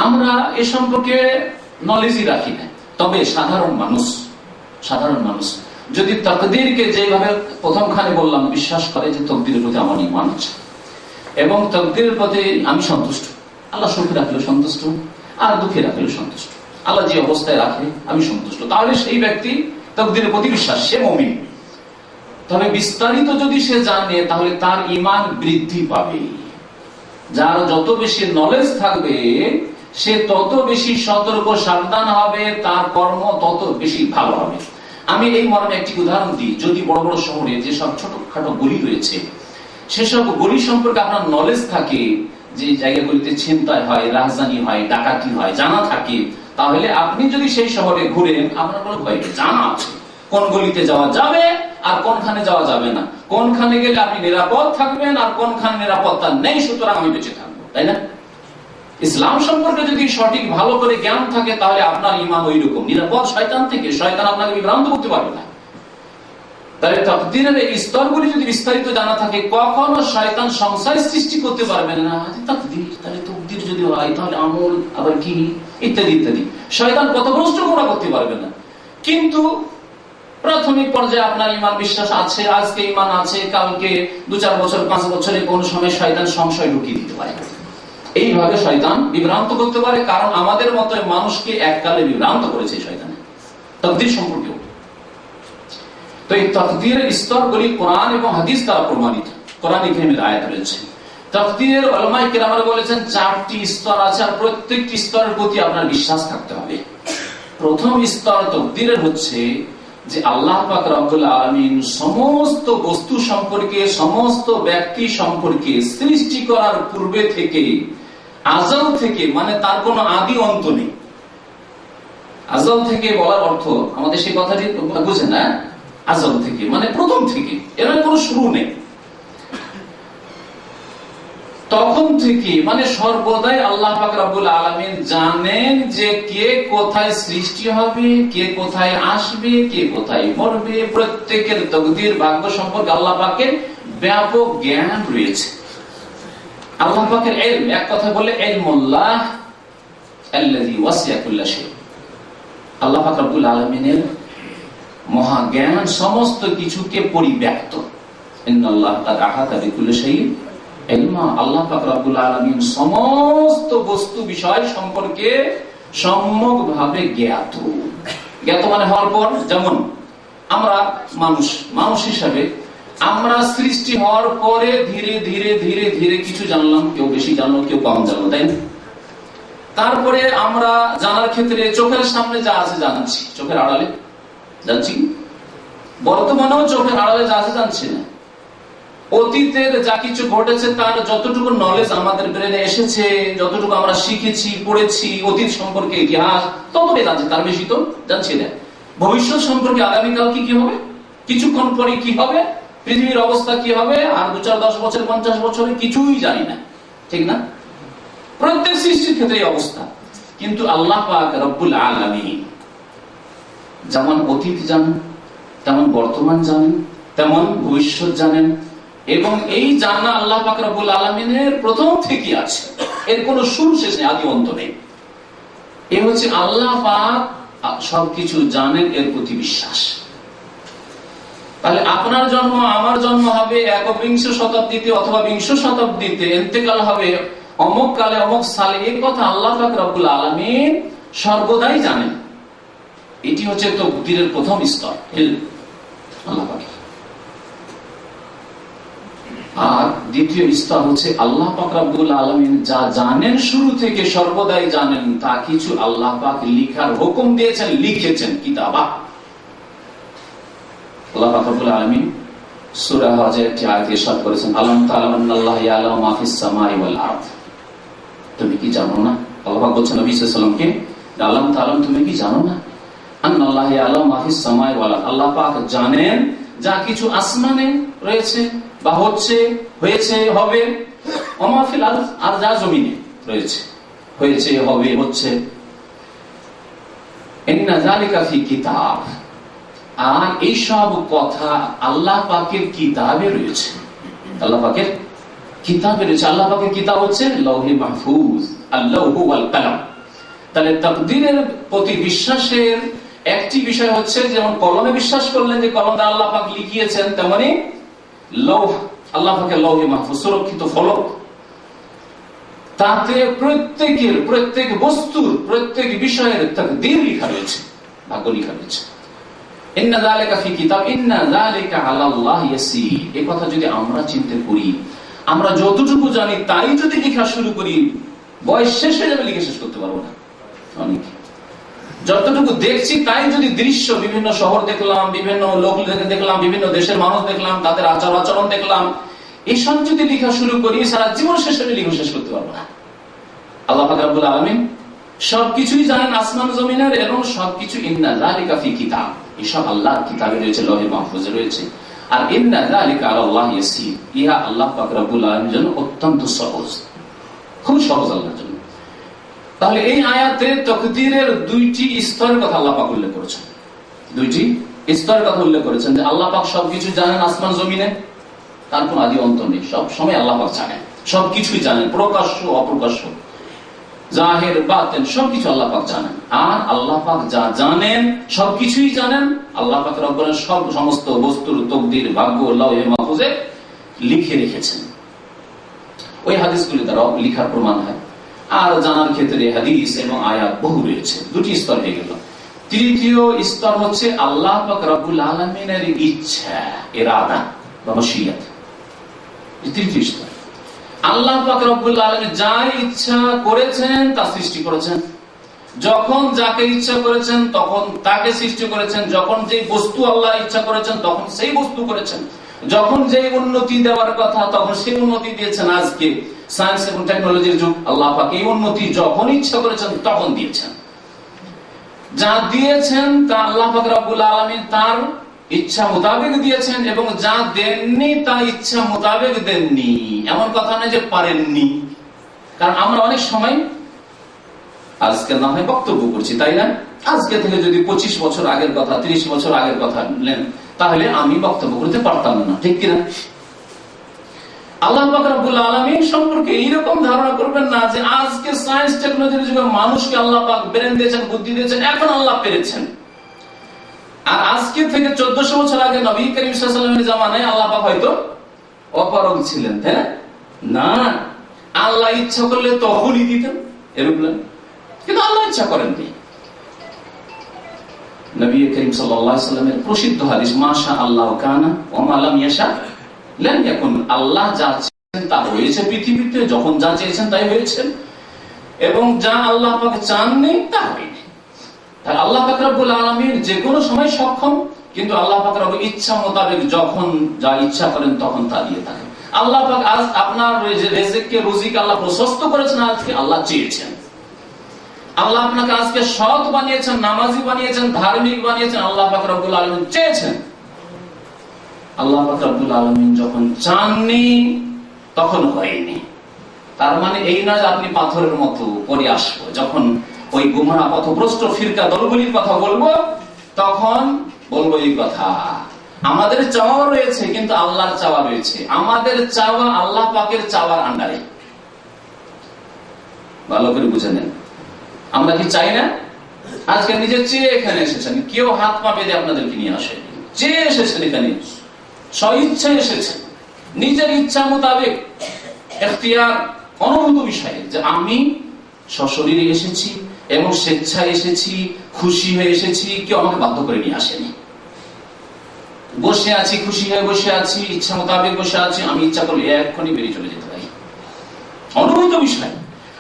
আমরা এ সম্পর্কে নলেজই রাখি না। তবে সাধারণ মানুষ যদি তাকদীরকে যেভাবে প্রথমখানে বললাম বিশ্বাস করে যে তাকদীরের প্রতি আমার ঈমান আছে এবং তাকদীরের প্রতি আমি সন্তুষ্ট, আল্লাহ সুখে রাখলে সন্তুষ্ট, আর দুঃখে রাখলে সন্তুষ্ট, আল্লাহ যে অবস্থায় রাখে আমি সন্তুষ্ট, তাহলে সেই ব্যক্তি তাকদীরের প্রতি বিশ্বাস, সে মুমিন। তবে বিস্তারিত যদি সে জানে তাহলে তার ঈমান বৃদ্ধি পাবে। যার যত বেশি নলেজ থাকবে সে তত বেশি সতর্ক সাবধান হবে, তার কর্ম তত বেশি ভালো হবে। আমি এই মর্মে একটি উদাহরণ দিই। যদি বড় বড় শহরে যেসব ছোটখাটো গলি রয়েছে, সেসব গলি সম্পর্কে আপনার নলেজ থাকে, যে জায়গাগুলিতে ছিনতাই হয়, রাজধানী হয়, ডাকাতি হয়, জানা থাকে, তাহলে আপনি যদি সেই শহরে ঘুরেন আপনার কোনো ভয় নেই, জানা আছে কোন গলিতে যাওয়া যাবে আর কোনখানে যাওয়া যাবে না, কোনখানে গেলে আপনি নিরাপদ থাকবেন আর কোনখানে নিরাপত্তা নেই, সুতরাং আমি বেঁচে থাকবো, তাই না? ইসলাম সম্পর্কে যদি সঠিক ভালো করে জ্ঞান থাকে তাহলে আপনার ঈমান ওই রকম নিরাপদ শয়তান থেকে। শয়তান আপনাকে বিভ্রান্ত করতে পারবে না। তাহলে তাকদীরের এই স্তরগুলি যদি বিস্তারিত জানা থাকে, কখনো শয়তান সংশয় সৃষ্টি করতে পারবে না। তাকদীর, তাহলে তাকদীর যদি হয় তাহলে আমল আবার কি, ইত্যাদি ইত্যাদি। শয়তান পথভ্রষ্ট করা করতে পারবে না। কিন্তু প্রাথমিক পর্যায়ে আপনার ঈমান বিশ্বাস আছে, আজকে ঈমান আছে, কালকে 2-4 বছর 5 বছরে কোন সময় শয়তান সংশয় ঢুকিয়ে দিতে পারে। এইভাবে শয়তান বিভ্রান্ত করতে পারে, কারণ আমাদের মতো মানুষকে এককালে বিভ্রান্ত করেছে শয়তান তাকদীর সম্পর্কেও। তো এই তাকদীরের স্তরগুলি কোরআন এবং হাদিস দ্বারা প্রমাণিত। কোরআন কারীমের আয়াত রয়েছে। তাকদীরের উলামায়ে কেরামরা বলেছেন 4টি স্তর আছে, আর প্রত্যেকটি স্তরের প্রতি আপনার বিশ্বাস থাকতে হবে। প্রথম স্তর তাকদীরের হচ্ছে যে আল্লাহ পাক রব্বুল আলামিন সমস্ত বস্তু সম্পর্কে, সমস্ত ব্যক্তি সম্পর্কে সৃষ্টি করার পূর্বে থেকে, আজল থেকে, মানে তার কোনো আদি অন্ত নেই। আজল থেকে বলার অর্থ আমাদের সেই কথাটি বুঝে না, আজল থেকে মানে প্রথম থেকে, এর কোনো শুরু নেই। তখন থেকে মানে সর্বদাই আল্লাহ পাক রব্বুল আলামিন জানেন যে কে কোথায় সৃষ্টি হবে, কে কোথায় আসবে, কে কোথায় মরবে, প্রত্যেকের তকদির ভাগ্য সম্পর্কে আল্লাহ পাকের ব্যাপক জ্ঞান রয়েছে। আল্লাহ পাকের ইলম, এক কথা বলে ইলমুল্লাহ আল্লাযী ওয়াসি'a কুল্লা শাই। আল্লাহ পাক রব্বুল আলামিনের মহা জ্ঞান সমস্ত কিছুকে পরিব্যাপ্ত। ইন্নাল্লাহ কাদ আহাতা বিকুল্লি শাইইন ইলমা। আল্লাহ পাক রব্বুল আলামিন সমস্ত বস্তু বিষয় সম্পর্কে সম্যকভাবে জ্ঞাত। জ্ঞাত মানে হওয়ার পর, যেমন আমরা মানুষ হিসাবে আমরা সৃষ্টি হওয়ার পরে ধীরে ধীরে ধীরে ধীরে কিছু জানলাম, কেউ বেশি জানলো, কেউ কম জানলো, তাই না? তারপরে আমরা জানার ক্ষেত্রে চোখের সামনে যা আছে জানছি, চোখের আড়ালে জানছি, বর্তমানেও চোখের আড়ালে যা আছে জানছি না। অতীতের যা কিছু ঘটেছে তার যতটুকু নলেজ আমাদের ব্রেনে এসেছে, যতটুকু আমরা শিখেছি, পড়েছি অতীত সম্পর্কে ইতিহাস, ততটাই জানছি, তার বেশি তো জানছি না। ভবিষ্যৎ সম্পর্কে আগামীকাল কি হবে, কিছুক্ষণ পরে কি হবে, পৃথিবীর অবস্থা কি হবে, আর 2, 4, 10 বছর 50 বছরে কিছুই জানি না, ঠিক না? প্রত্যেক সৃষ্টির ক্ষেত্রে এই অবস্থা। কিন্তু আল্লাহ পাক রব্বুল আলামিন যেমন অতীত জানেন, তেমন বর্তমান জানেন, তেমন ভবিষ্যৎ জানেন, এবং এই জানা আল্লাহ পাক রব্বুল আলামিনের প্রথম থেকে আছে, এর কোনো শুরু শেষ নেই, আদি অন্ত নেই। এ হচ্ছে আল্লাহ পাক সবকিছু জানেন, এর প্রতি বিশ্বাস। তাহলে আপনার জন্ম আমার জন্ম হবে 21 শতাব্দীতে অথবা 20 শতাব্দীতে, ইন্তেকাল হবে অমুক কালে অমুক সালে, এই কথা আল্লাহ পাক রব্বুল আলামিন সর্বদাই জানেন। এটি হচ্ছে তাকদীরের প্রথম স্তর, আল্লাহ পাক। আর দ্বিতীয় স্তর হচ্ছে আল্লাহ পাক রব্বুল আলামিন যা জানেন শুরু থেকে সর্বদাই জানেন, তা কিছু আল্লাহ পাক লিখার হুকুম দিয়েছেন, লিখেছেন কিতাবা। আল্লাহ পাক রব্বুল আলামিন সূরা হজের একটি আয়াতে ইরশাদ করেছেন, আলাম তা'লামু আন্নাল্লাহা ইয়া'লামু মা ফিস সামাই ওয়াল আরদ। তুমি কি জানো না, আল্লাহ পাক বলছেন নবী সাল্লাল্লাহু আলাইহি ওয়াসাল্লামকে, আলাম তা'লামু, তুমি কি জানো না, আন্নাল্লাহা ইয়া'লামু মা ফিস সামাই ওয়াল আরদ, আল্লাহ পাক জানেন যা কিছু আসমানে রয়েছে বা হচ্ছে, হয়েছে, হবে, ওয়া মা ফিল আরদ, আর যা জমিনে রয়েছে, হয়েছে, হবে, হচ্ছে। ইন্না যালিকা ফি কিতাব, আর এই সব কথা আল্লাহ পাকের কিতাবে রয়েছে, আল্লাহ পাকের কিতাবে রয়েছে। আল্লাহ পাকের কিতাব হচ্ছে লৌহে মাহফুজ, আল-লৌহু ওয়াল কলম। তাহলে তাকদীরের প্রতি বিশ্বাসের একটি বিষয় হচ্ছে, যেমন কলমে বিশ্বাস করলেন যে কলম দ্বারা আল্লাহ পাক লিখিয়েছেন, তেমনি লৌহ, আল্লাহ পাকের লৌহে মাহফুজ, সুরক্ষিত ফলক, তাতে প্রত্যেক বস্তুর প্রত্যেক বিষয়ের তাকদীর লেখা রয়েছে, ভাগ্য লেখা রয়েছে। ইন্না যালিকা ফি কিতাব ইন্না যালিকা আলাল্লাহি ইয়াসীর। এই কথা যদি আমরা চিন্তা করি, আমরা যতটুকু জানি তাই যদি লেখা শুরু করি, বয়স শেষ হয়ে যাবে, লিখে শেষ করতে পারবো না। অনেক যতটুকু দেখছি তাই যদি দৃশ্য, বিভিন্ন শহর দেখলাম, বিভিন্ন লোক দেখলাম, বিভিন্ন দেশের মানুষ দেখলাম, তাদের আচার আচরণ দেখলাম, এসব যদি লেখা শুরু করি সারা জীবন শেষ হলে লিখে শেষ করতে পারবো না। আল্লাহ পাক রব্বুল আলামিন সবকিছুই জানেন আসমান জমিনের, এবং সবকিছু ইন্না যালিকা ফি কিতাব, এসব আল্লাহর কিতাবে রয়েছে, লৌহে মাহফুজে রয়েছে। আর ইন্না যালিকা আলাল্লাহি ইয়াসীর, ইহা আল্লাহ পাক রব্বুল আলামিনের জন্য অত্যন্ত সহজ, খুব সহজ আল্লাহর জন্য। তাহলে এই আয়াতে তাকদীরের দুইটি স্তরের কথা আল্লাহ পাক উল্লেখ করেছেন, দুইটি স্তরের কথা উল্লেখ করেছেন, যে আল্লাহ পাক সবকিছু জানেন আসমান জমিনে, তার কোন আদি অন্ত নেই, সব সময় আল্লাহ পাক জানেন, সবকিছুই জানেন, প্রকাশ্য অপ্রকাশ্য, জাহির বাতিন সবকিছু আল্লাহ পাক জানেন। আর আল্লাহ পাক যা জানেন সবকিছুই জানেন, আল্লাহ পাক রব্বুল আলামিন সমস্ত বস্তুর তাকদীর ভাগ্য লৌহে মাহফুজে লিখে রেখেছেন। ওই হাদিসগুলি দ্বারা লিখার প্রমাণ হয়। আর জানার ক্ষেত্রে হাদিস এবং আয়াত বহু রয়েছে। দুটি স্তর হয়ে গেল। তৃতীয় স্তর হচ্ছে আল্লাহ পাক রব্বুল আলামিনের ইচ্ছা, ইরাদা বা মাশিয়াত। তৃতীয় স্তর আল্লাহ পাক রব্বুল আলামিন যা ইচ্ছা করেছেন তা সৃষ্টি করেছেন, যখন যাকে ইচ্ছা করেছেন তখন তাকে সৃষ্টি করেছেন, যখন যে বস্তু আল্লাহ ইচ্ছা করেছেন তখন সেই বস্তু করেছেন, যখন যে উন্নতি দেওয়ার কথা তখন সেই উন্নতি দিয়েছেন। আজকে সায়েন্স এবং টেকনোলজির যুগ, আল্লাহ পাক এই উন্নতি যখন ইচ্ছা করেছেন তখন দিয়েছেন। যা দিয়েছেন তা আল্লাহ পাক রব্বুল আলামিন তার ইচ্ছা মোতাবেক দিয়েছেন, এবং যা দেননি তা ইচ্ছা মোতাবেক দেননি। এমন কথা নয় যে পারেননি, কারণ আমরা অনেক সময় আজকে না হয় বক্তব্য করছি, তাই না? আজকে থেকে যদি 25 বছর আগের কথা, 30 বছর আগের কথা নেন, তাহলে আমি বক্তব্য করতে পারতাম না, ঠিক কিনা? আল্লাহ পাক রব্বুল আলামিন সম্পর্কে এইরকম ধারণা করবেন না যে আজকে সায়েন্স টেকনোলজির যুগে মানুষকে আল্লাহ পাক ব্রেন দিয়েছেন, বুদ্ধি দিয়েছেন, এখন আল্লাহ পেরেছেন। আর আজকে থেকে 1400 বছর আগে নবী করিম সাল্লাল্লাহু আলাইহি ওয়াসাল্লামের জামানায় আল্লাহ পাক হয়তো অপারগ ছিলেন, তাই না? আল্লাহ ইচ্ছা করলে তখনই দিতেন এরোপ্লেন, কিন্তু আল্লাহ ইচ্ছা করেননি। নবী করিম সাল্লাল্লাহু আলাইহি ওয়াসাল্লামের প্রসিদ্ধ হাদিস, মাশা আল্লাহু কানা ওয়া মা লাম ইয়াশা লাম ইয়াকুন। আল্লাহ যা চেয়েছেন তা হয়েছে পৃথিবীতে, যখন যা চেয়েছেন তাই হয়েছে, এবং যা আল্লাহ পাক চাননি তা হয়নি। তাই আল্লাহ পাক রব্বুল আলামিন যে কোনো সময় সক্ষম, কিন্তু আল্লাহ পাক রব্বুল ইচ্ছা মোতাবেক যখন যা ইচ্ছা করেন তখন তা দিয়ে থাকেন। আল্লাহ পাক আজ আপনার রিজিককে, রুজিক আল্লাহ প্রশস্ত করেছেন, আজকে আল্লাহ চেয়েছেন। আল্লাহ আপনাকে আজকে সৎ বানিয়েছেন, নামাজি বানিয়েছেন, ধার্মিক বানিয়েছেন, আল্লাহ পাক রব্বুল আলামিন চেয়েছেন। আল্লাহ পাক রব্বুল আলামিন যখন চাননি তখন হয়নি। তার মানে এই নয় যে আপনি পাথরের মতো পরে আসবো, যখন ওই গুমরা পথভ্রষ্ট ফিরকা দলগুলির কথা বলবো তখন বলবো এই কথা। আমাদের চাওয়া রয়েছে, কিন্তু আল্লাহর চাওয়া রয়েছে। আমাদের চাওয়া আল্লাহ পাকের চাওয়ার আন্ডারে। ভালো করে বুঝে নেন। আমরা কি চাই না? আজকে নিজে চেয়ে এখানে এসেছেন, কেউ হাত পা বেঁধে আপনাদেরকে নিয়ে আসে, চেয়ে এসেছেন, এখানে স্বইচ্ছায় এসেছেন, নিজের ইচ্ছা মোতাবেক, এখতিয়ার, অনুভূত বিষয়ে যে আমি সশরীরে এসেছি এবং স্বেচ্ছায় এসেছি, খুশি হয়ে এসেছি, কেউ আমাকে বাধ্য করে নিয়ে আসেনি। বসে আছি, খুশি হয়ে বসে আছি, ইচ্ছা মোতাবেক বসে আছি, আমি ইচ্ছা করলে এক্ষুনি বেরিয়ে চলে যেতে পারি। অনুভূত বিষয়।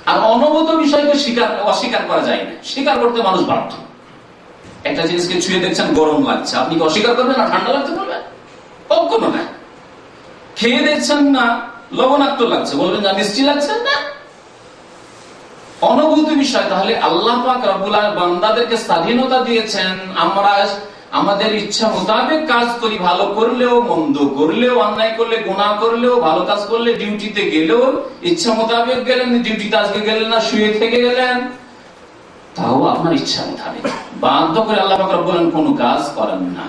আর অনুভূত বিষয়কে অস্বীকার করা যায় না, স্বীকার করতে মানুষ বাধ্য। একটা জিনিসকে ছুঁয়ে দেখছেন গরম লাগছে, আপনি কি অস্বীকার করবেন না ঠান্ডা লাগছে বলবেন? কখনো না। খেয়ে দেখছেন না লবণাক্ত লাগছে, বলবেন না মিষ্টি লাগছে না? অনুভূতি বিষয়। তাহলে আল্লাহ পাক রব্বুল আলামিন বান্দাদেরকে স্বাধীনতা দিয়েছেন, আমরা আমাদের ইচ্ছা মোতাবেক কাজ করি, ভালো করলেও, মন্দ করলেও, অন্যায় করলে, গুনাহ করলেও, ভালো কাজ করলে, ডিউটিতে গেলেও ইচ্ছা মোতাবেক গেলেন, ডিউটিতে আজকে গেলেন না, শুয়ে থেকে গেলেন, তাও আপনার ইচ্ছা মোতাবেক। বাধ্য করে আল্লাহ পাক রব্বুল আলামিন কোনো কাজ করেন না।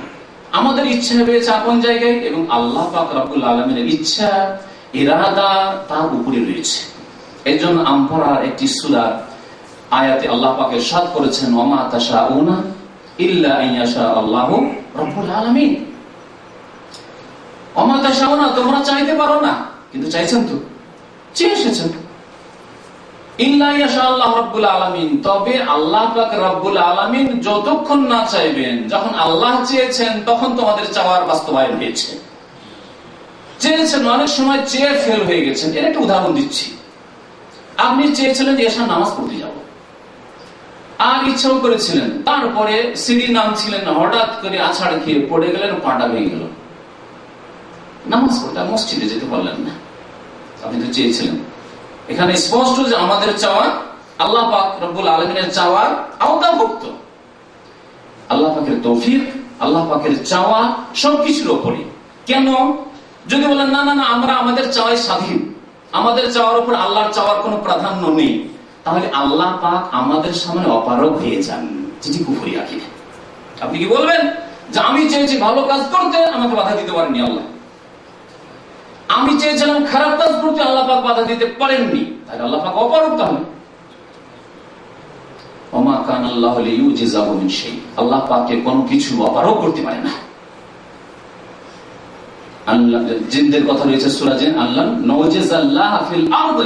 আমাদের ইচ্ছা রয়েছে আপন জায়গায়, এবং আল্লাহ পাক রব্বুল আলামিনের ইচ্ছা, ইরাদা তার উপরে রয়েছে। এই জন্য আমপরার একটি সূরা আয়াতে আল্লাহ পাক ইরশাদ করেছেন, ওমা তাশাউনা ইল্লা আইয়াশা আল্লাহু রাব্বুল আলামিন। ওমা তাশাউনা, তোমরা চাইতে পারো না, কিন্তু চাইছেন তো, চেয়ে এসেছেন। ইল্লা আইয়াশা আল্লাহু রাব্বুল আলামিন, তবে আল্লাহ পাক রব্বুল আলামিন যতক্ষণ না চাইবেন, যখন আল্লাহ চেয়েছেন তখন তোমাদের চাওয়ার বাস্তবায়ন হয়েছে। চেয়েছেন, অনেক সময় চেয়ে ফেল হয়ে গেছেন। এর একটা উদাহরণ দিচ্ছি। আপনি চেয়েছিলেন যে এশার নামাজ পড়তে যাব, আর ইচ্ছাও করেছিলেন, তারপরে সিঁড়ি নামছিলেন, হঠাৎ করে আছাড় খেয়ে পড়ে গেলেন, পাটা ভেঙে গেল, নামাজ পড়তে মসজিদে যেতে পারলেন না। আপনি তো চেয়েছিলেন। এখানে স্পষ্ট যে আমাদের চাওয়া আল্লাহ পাক রব্বুল আলামিনের চাওয়ার আওতাভুক্ত। আল্লাহ পাকের তৌফিক, আল্লাহ পাকের চাওয়া সবকিছুর উপরে। কেন? যদি বলেন না না না আমরা আমাদের চাওয়াই স্বাধীন, আমাদের চাওয়ার উপর আল্লাহর চাওয়ার কোনো প্রাধান্য নেই, তাহলে আল্লাহ পাক আমাদের সামনে অপারগ হয়ে যান, যেটি কুফরি আকীদা। আপনি কি বলবেন যে আমি চেয়েছি ভালো কাজ করতে, আমাকে বাধা দিতে পারেননি আল্লাহ? আমি চেয়েছিলাম খারাপ কাজ করতে, আল্লাহ পাক বাধা দিতে পারেননি, তাহলে আল্লাহ পাক অপারগ। তাহলে ওমা কানা আল্লাহু লিইউজিজাহু মিন শাই, আল্লাহ পাককে কোনো কিছু অপারগ করতে পারে না। আল্লাহ জিনদের কথা রয়েছে সূরা জিন, আল্লাহ নওজিজাল্লাহ ফিল আরদ,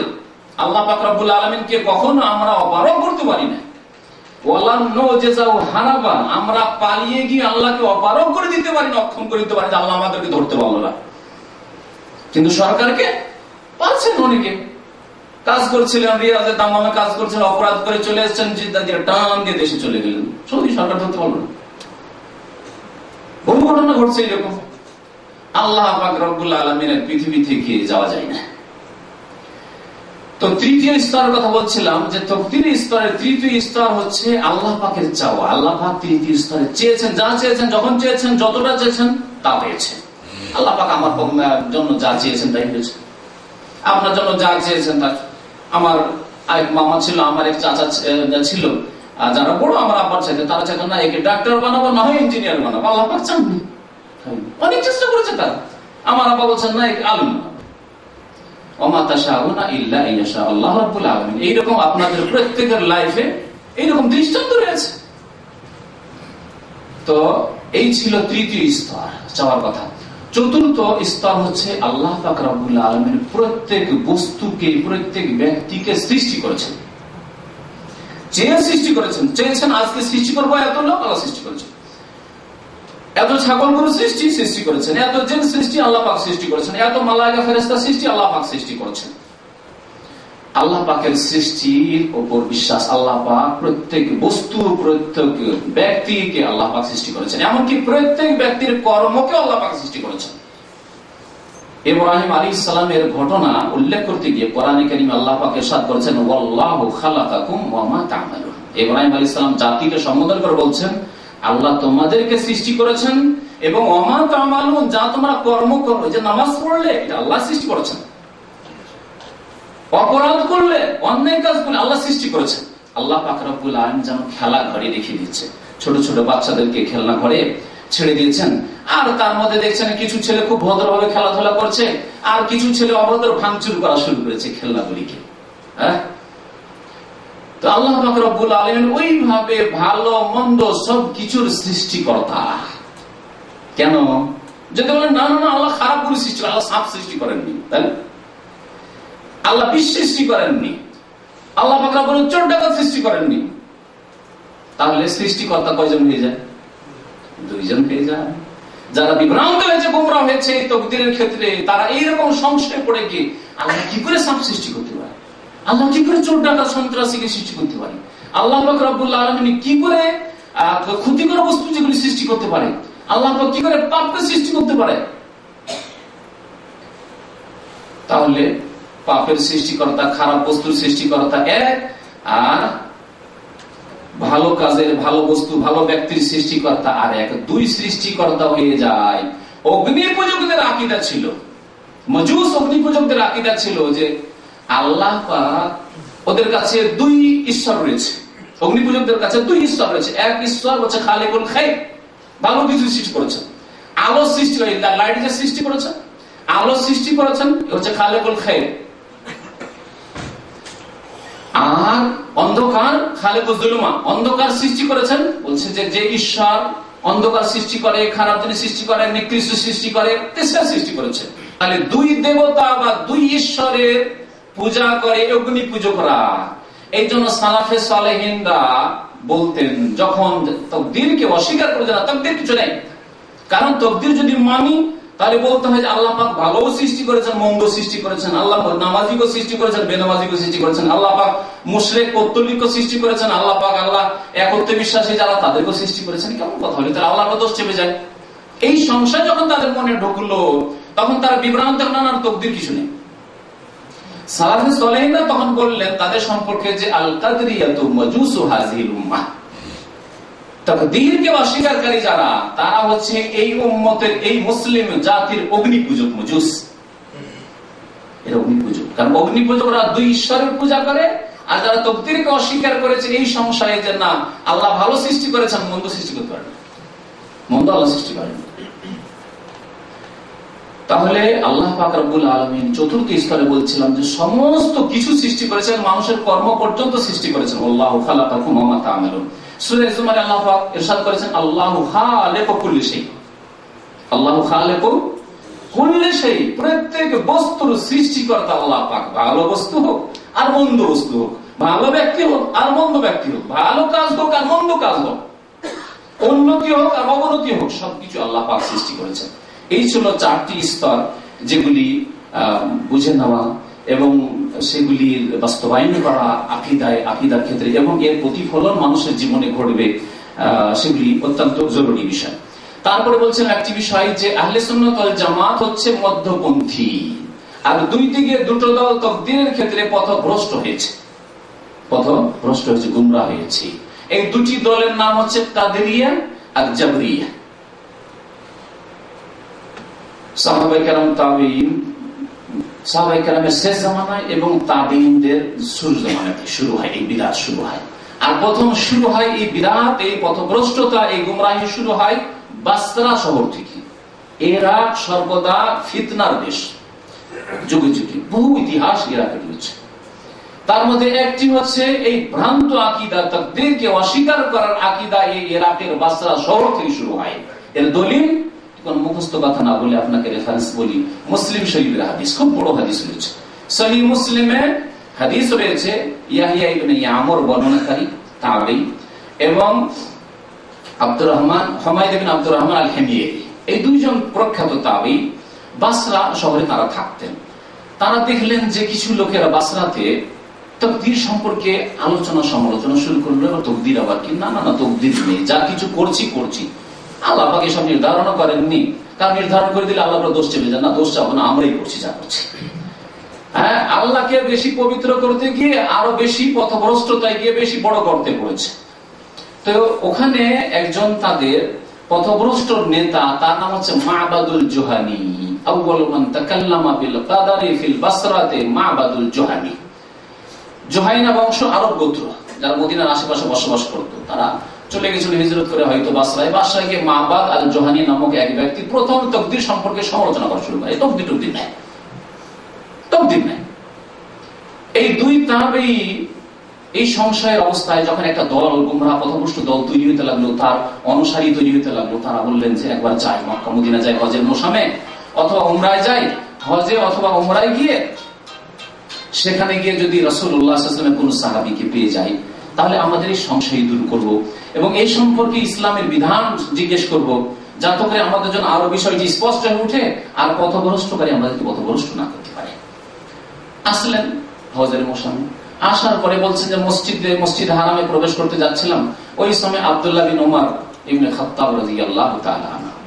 আল্লাহ পাক রব্বুল আলামিনকে কখনো আমরা অপারগ করতে পারি না। ওয়ালা নওজিজাহু হারাবা, আমরা পালিয়ে গিয়ে আল্লাহকে অপারগ করে দিতে পারি না, অক্ষম করে দিতে পারি না, আল্লাহ আমাদেরকে ধরতে পারলো না। কিন্তু সরকারকে পাচ্ছেন, অনেকে কাজ করছিলেন, রিয়াজের দামামে কাজ করছিলেন, অপরাধ করে চলে এসেছেন, জিদ্দা দিয়ে টান দিয়ে দেশে চলে গেলেন, সৌদি সরকার ধরতে পারলো না। বহু ঘটনা ঘটছে এরকম। আল্লাহ পাক রব্বুল আলামিনের পৃথিবী থেকে যাওয়া যায় না। তো তৃতীয় স্তরের কথা বলছিলাম যে তাকদীরের স্তরের তৃতীয় স্তর হচ্ছে আল্লাহ পাকের চাওয়া। আল্লাহ পাক তৃতীয় স্তরে চেয়েছেন, যা চেয়েছেন, যখন চেয়েছেন, যতটা চেয়েছেন তা পেয়েছেন। আল্লাহ পাক আমার জন্য যা চেয়েছেন তাই পেয়েছেন, আপনার জন্য যা চেয়েছেন তা। আমার এক মামা ছিল, আমার এক চাচা ছিল, যারা বড় আমার আব্বার চাইতে, তারা চাইতেন না একে ডাক্তার বানাবো, না হয় ইঞ্জিনিয়ার বানাবো। আল্লাহ পাক চাননি, অনেক চেষ্টা করেছে তারা। আমার আব্বা বলছেন না একে আলম বানাবো। এইরকম আপনাদের প্রত্যেকের লাইফে এইরকম দৃষ্টান্ত রয়েছে। তো এই ছিল তৃতীয় স্তর, চাওয়ার কথা। চতুর্থ স্তর হচ্ছে আল্লাহ পাক রব্বুল আলামিন প্রত্যেক বস্তুকে, প্রত্যেক ব্যক্তিকে সৃষ্টি করেছেন, চেয়ে সৃষ্টি করেছেন। চেয়েছেন আজকে সৃষ্টি করবো এত লোক, আল্লাহ সৃষ্টি করেছেন। এত ছাগল গরু সৃষ্টি করেছেন, এত জিন সৃষ্টি আল্লাহ পাক সৃষ্টি করেছেন, এত মালায়েকা ফেরেশতা সৃষ্টি আল্লাহ পাক সৃষ্টি করেছেন। আল্লাহ পাকের সৃষ্টির উপর বিশ্বাস। আল্লাহ পাক প্রত্যেক বস্তু, প্রত্যেক ব্যক্তিকে আল্লাহ পাক সৃষ্টি করেছেন, এমনকি প্রত্যেক ব্যক্তির কর্মকে আল্লাহ পাক সৃষ্টি করেছেন। ইব্রাহিম আলাইহিস সালামের ঘটনা উল্লেখ করতে গিয়ে কোরআনে কারীমে আল্লাহ পাক ইরশাদ করেছেন, ওয়াল্লাহু খালাকাকুম ওয়া মা তা'মালুন। ইব্রাহিম আলাইহিস সালাম জাতিকে সম্বোধন করে বলছেন, আল্লাহ তোমাদেরকে সৃষ্টি করেছেন এবং ওয়া মা তা'মালুন, যা তোমরা কর্ম করো, যে নামাজ পড়লে এটা আল্লাহ সৃষ্টি করেছেন, অপরাধ করলে, অন্যায় কাজ করলে আল্লাহ সৃষ্টি করেছেন। আল্লাহ পাক রব্বুল আলামিন যেন খেলা ঘরে দেখিয়ে দিচ্ছে, ছোট ছোট বাচ্চাদেরকে খেলনা ঘরে ছেড়ে দিয়েছেন। আর তার মধ্যে দেখছেন কিছু ছেলে খুব ভদ্রভাবে খেলাধুলা করছে, আর কিছু ছেলে অভদ্র ভাঙচুর করা শুরু করেছে খেলনাগুলিকে। হ্যাঁ, তো আল্লাহ পাক রব্বুল আলামিন ওইভাবে ভালো মন্দ সবকিছুর সৃষ্টিকর্তা। কেন? যদি বলেন না না আল্লাহ খারাপ করে সৃষ্টি করেন, আল্লাহ সাপ সৃষ্টি করেননি, তাই আল্লাহ বিষ সৃষ্টি করেননি, আল্লাহ পাক রব্বুল চোর ডাকাত সৃষ্টি করেননি, তাহলে সৃষ্টিকর্তা কয়জন হয়ে যায়? দুইজন হয়ে যায়। যারা বিভ্রান্ত হয়েছে, গোমরা হয়েছে তাকদীরের ক্ষেত্রে, তারা এইরকম সংশয়ে পড়ে গিয়ে আল্লাহ কি করে সাপ সৃষ্টি করতে পারে, আল্লাহ কি করে চোর ডাকাত সন্ত্রাসীকে সৃষ্টি করতে পারে, আল্লাহ পাক রব্বুল আলামিন কি করে ক্ষতিকর বস্তু যেগুলি সৃষ্টি করতে পারে, আল্লাহ পাক কি করে পাপকে সৃষ্টি করতে পারে। তাহলে পাপের সৃষ্টিকর্তা, খারাপ বস্তুর সৃষ্টিকর্তা এক, আর ভালো কাজের, ভালো বস্তু, ভালো ব্যক্তির সৃষ্টিকর্তা আর এক। দুই সৃষ্টিকর্তা হয়ে যায়। অগ্নি পূজকদের আকীদা ছিল, মজুস অগ্নি পূজকদের আকীদা ছিল যে আল্লাহ পাক, ওদের কাছে দুই ঈশ্বর রয়েছে। অগ্নি পূজকদের কাছে দুই ঈশ্বর রয়েছে। এক ঈশ্বর হচ্ছে খালিকুল খায়র, ভালো কিছু সৃষ্টি করেছেন, আলো সৃষ্টি, লাইট যে সৃষ্টি করেছেন, আলো সৃষ্টি করেছেন, হচ্ছে খালিকুল খায়র। আর অন্ধকার, খালিকুজ জুলুমা, অন্ধকার সৃষ্টি করেছেন। বলছে যে যে ঈশ্বর অন্ধকার সৃষ্টি করে, খারাপ জিনিস সৃষ্টি করে, নিকৃষ্ট সৃষ্টি করে, তেসরা সৃষ্টি করেছে। তাহলে দুই দেবতা বা দুই ঈশ্বরের পূজা করে অগ্নি পূজকরা। এই জন্য সালাফে সালেহিনরা বলতেন, যখন তাকদীরকে অস্বীকার করে না, তাকদীর কিছু নেই, কারণ তাকদীর যদি মানি তাহলে বলতে হয় যে আল্লাহ পাক ভালো সৃষ্টি করেছেন, মন্দ সৃষ্টি করেছেন, আল্লাহ নামাজিকে সৃষ্টি করেছেন, বেনামাজিকে সৃষ্টি করেছেন, আল্লাহ পাক মুশরিক পৌত্তলিককে সৃষ্টি করেছেন, আল্লাহ পাক আল্লাহ একত্বে বিশ্বাসী যারা তাদেরকে সৃষ্টি করেছেন। কেমন কথা হলো? তাহলে আল্লাহর দোষ চেপে যায়। এই সংশয় যখন তাদের মনে ঢুকলো, তখন তারা বিভ্রান্ত হলেন, আর তাকদীর কিছু নেই। সালাফে সালেহিনরা তখন বললেন তাদের সম্পর্কে যে আল কাদরিয়াতু মাজুসু হাযিহিল উম্মাহ, তাকদীরকে অস্বীকারকারী যারা, তারা হচ্ছে এই উম্মতের, এই মুসলিম জাতির অগ্নি পূজক, মজুস। এরা অগ্নি পূজক, কারণ অগ্নি পূজকরা দুই ঈশ্বরের পূজা করে। আর যারা তাকদীরকে অস্বীকার করেছে এই সংশয়ে যে না আল্লাহ ভালো সৃষ্টি করেছেন, মন্দ সৃষ্টি করতে পারেন, মন্দ আল্লাহ সৃষ্টি করেন। তাহলে আল্লাহ পাক রব্বুল আলামিন চতুর্থ স্তরে বলছিলাম যে সমস্ত কিছু সৃষ্টি করেছেন, মানুষের কর্ম পর্যন্ত সৃষ্টি করেছেন। আল্লাহু খালাকাকুম ওয়া মা তা'মালুন। সূরা জুমারে আল্লাহ পাক ইরশাদ করেছেন, আল্লাহু খালিকু কুল্লি শাই, আল্লাহু খালিকু কুল্লি শাই, প্রত্যেক বস্তুর সৃষ্টিকর্তা আল্লাহ পাক। ভালো বস্তু হোক আর মন্দ বস্তু হোক, ভালো ব্যক্তি হোক আর মন্দ ব্যক্তি হোক, ভালো কাজ হোক আর মন্দ কাজ হোক, উন্নতি হোক আর অবনতি হোক, সবকিছু আল্লাহ পাক সৃষ্টি করেছেন। এই ছিল চারটি স্তর, যেগুলি বুঝে নেওয়া এবং সেগুলির বাস্তবায়ন করা আকীদার ক্ষেত্রে, এবং এর প্রতিফলন মানুষের জীবনে ঘটবে, সেগুলি অত্যন্ত জরুরি বিষয়। তারপরে বলছেন একটি বিষয় যে আহলে সুন্নাত ওয়াল জামাত হচ্ছে মধ্যপন্থী। আর দুই দিকে দুটো দল তাকদীরের ক্ষেত্রে পথভ্রষ্ট হয়েছে, গুমরাহ হয়েছে। এই দুটি দলের নাম হচ্ছে কাদেরিয়া আর জাবরিয়া। সাহাবায়ে কেরাম, তাবেঈন, সাহাবায়ে কেরামের শেষ জামানায় এবং তাবেঈনদের শুরু জামানায় শুরু হয় এই বিদআত শুরু হয়। আর প্রথম শুরু হয় এই বিদআত, এই পথভ্রষ্টতা, এই গুমরাহি শুরু হয় বাসরা শহর থেকে। ইরাক সর্বদা ফিতনার দেশ, যুগে যুগে বহু ইতিহাস ইরাকে রয়েছে। তার মধ্যে একটি হচ্ছে এই ভ্রান্ত আকীদা, তাকদীরকে অস্বীকার করার আকীদা, এই ইরাকের বাসরা শহর থেকে শুরু হয়। এর দলিল কোন মুখস্থ কথা না বলে আপনাকে রেফারেন্স বলি, মুসলিম শরীফের হাদিস, খুব বড় হাদিস রয়েছে। সহিহ মুসলিমে হাদিস রয়েছে, ইয়াহইয়া ইবনে ইয়ামর বর্ণনাকারী তাবেঈ এবং আব্দুর রহমান, হুমায়দ ইবনে আব্দুর রহমান আল হিমইরি, এই দুইজন প্রখ্যাত তাবেঈ বাসরা শহরে তারা থাকতেন। তারা দেখলেন যে কিছু লোকেরা বাসরাতে তাকদীর সম্পর্কে আলোচনা সমালোচনা শুরু করলো। তাকদীর আবার কি? না, তাকদীর নেই, যা কিছু করছি। আল্লাহ পাক এসব নির্ধারণ করেননি, কারণ নির্ধারণ করে দিলে আল্লাহ দোষ চেপে যান, না, দোষ চাবো না, আমরাই করছি যা করছি। হ্যাঁ, আল্লাহকে বেশি পবিত্র করতে গিয়ে আরো বেশি পথভ্রষ্টতায় গিয়ে বেশি বড় করতে পড়েছে। তো ওখানে একজন তাদের পথভ্রষ্ট নেতা, তার নাম হচ্ছে মা'বাদুল জুহানী। আউয়ালু মান তাকাল্লামা বিল কাদারি ফিল বাসরাতে মা'বাদুল জুহানী। জুহাইনা বংশ, আরব গোত্র, যারা মদিনার আশেপাশে বসবাস করত। তারা চলে গেছিল হিজরত করে হয়তো বাসরায়। বাসরায় গিয়ে মা'বাদ আল জুহানী নামক এক ব্যক্তি প্রথম তাকদীর সম্পর্কে সমালোচনা করা শুরু করে। তাকদীর নাই। এই দুই তাবেঈ এই সংশয়ের অবস্থায় যখন একটা দল, গুমরাহ পথভ্রষ্ট দল তৈরি হতে লাগলো, তার অনুসারী তৈরি হতে লাগলো, তারা বললেন যে একবার যাই, মক্কা মদিনা যাই, হজের মৌসুমে অথবা উমরায় যাই, হজে অথবা উমরায় গিয়ে সেখানে গিয়ে যদি রাসূলুল্লাহ সাল্লাল্লাহু আলাইহি ওয়াসাল্লামের কোন সাহাবীকে পেয়ে যাই, তাহলে আমাদের এই সংশয় দূর করব এবং এই সম্পর্কে ইসলামের বিধান জিজ্ঞেস করব, যাতে করে আমাদের জন্য আরো বিষয়টি স্পষ্ট হয়ে ওঠে আর পথভ্রষ্টকারী আমাদেরকে পথভ্রষ্ট না করতে পারে। আসলেন হজের মৌসুমে, আসার পরে বলছেন যে মসজিদ হারামে প্রবেশ করতে যাচ্ছিলাম, ওই সময় আব্দুল্লাহ বিন উমর ইবনে খাত্তাব রাদিয়াল্লাহু তাআলা আনহু,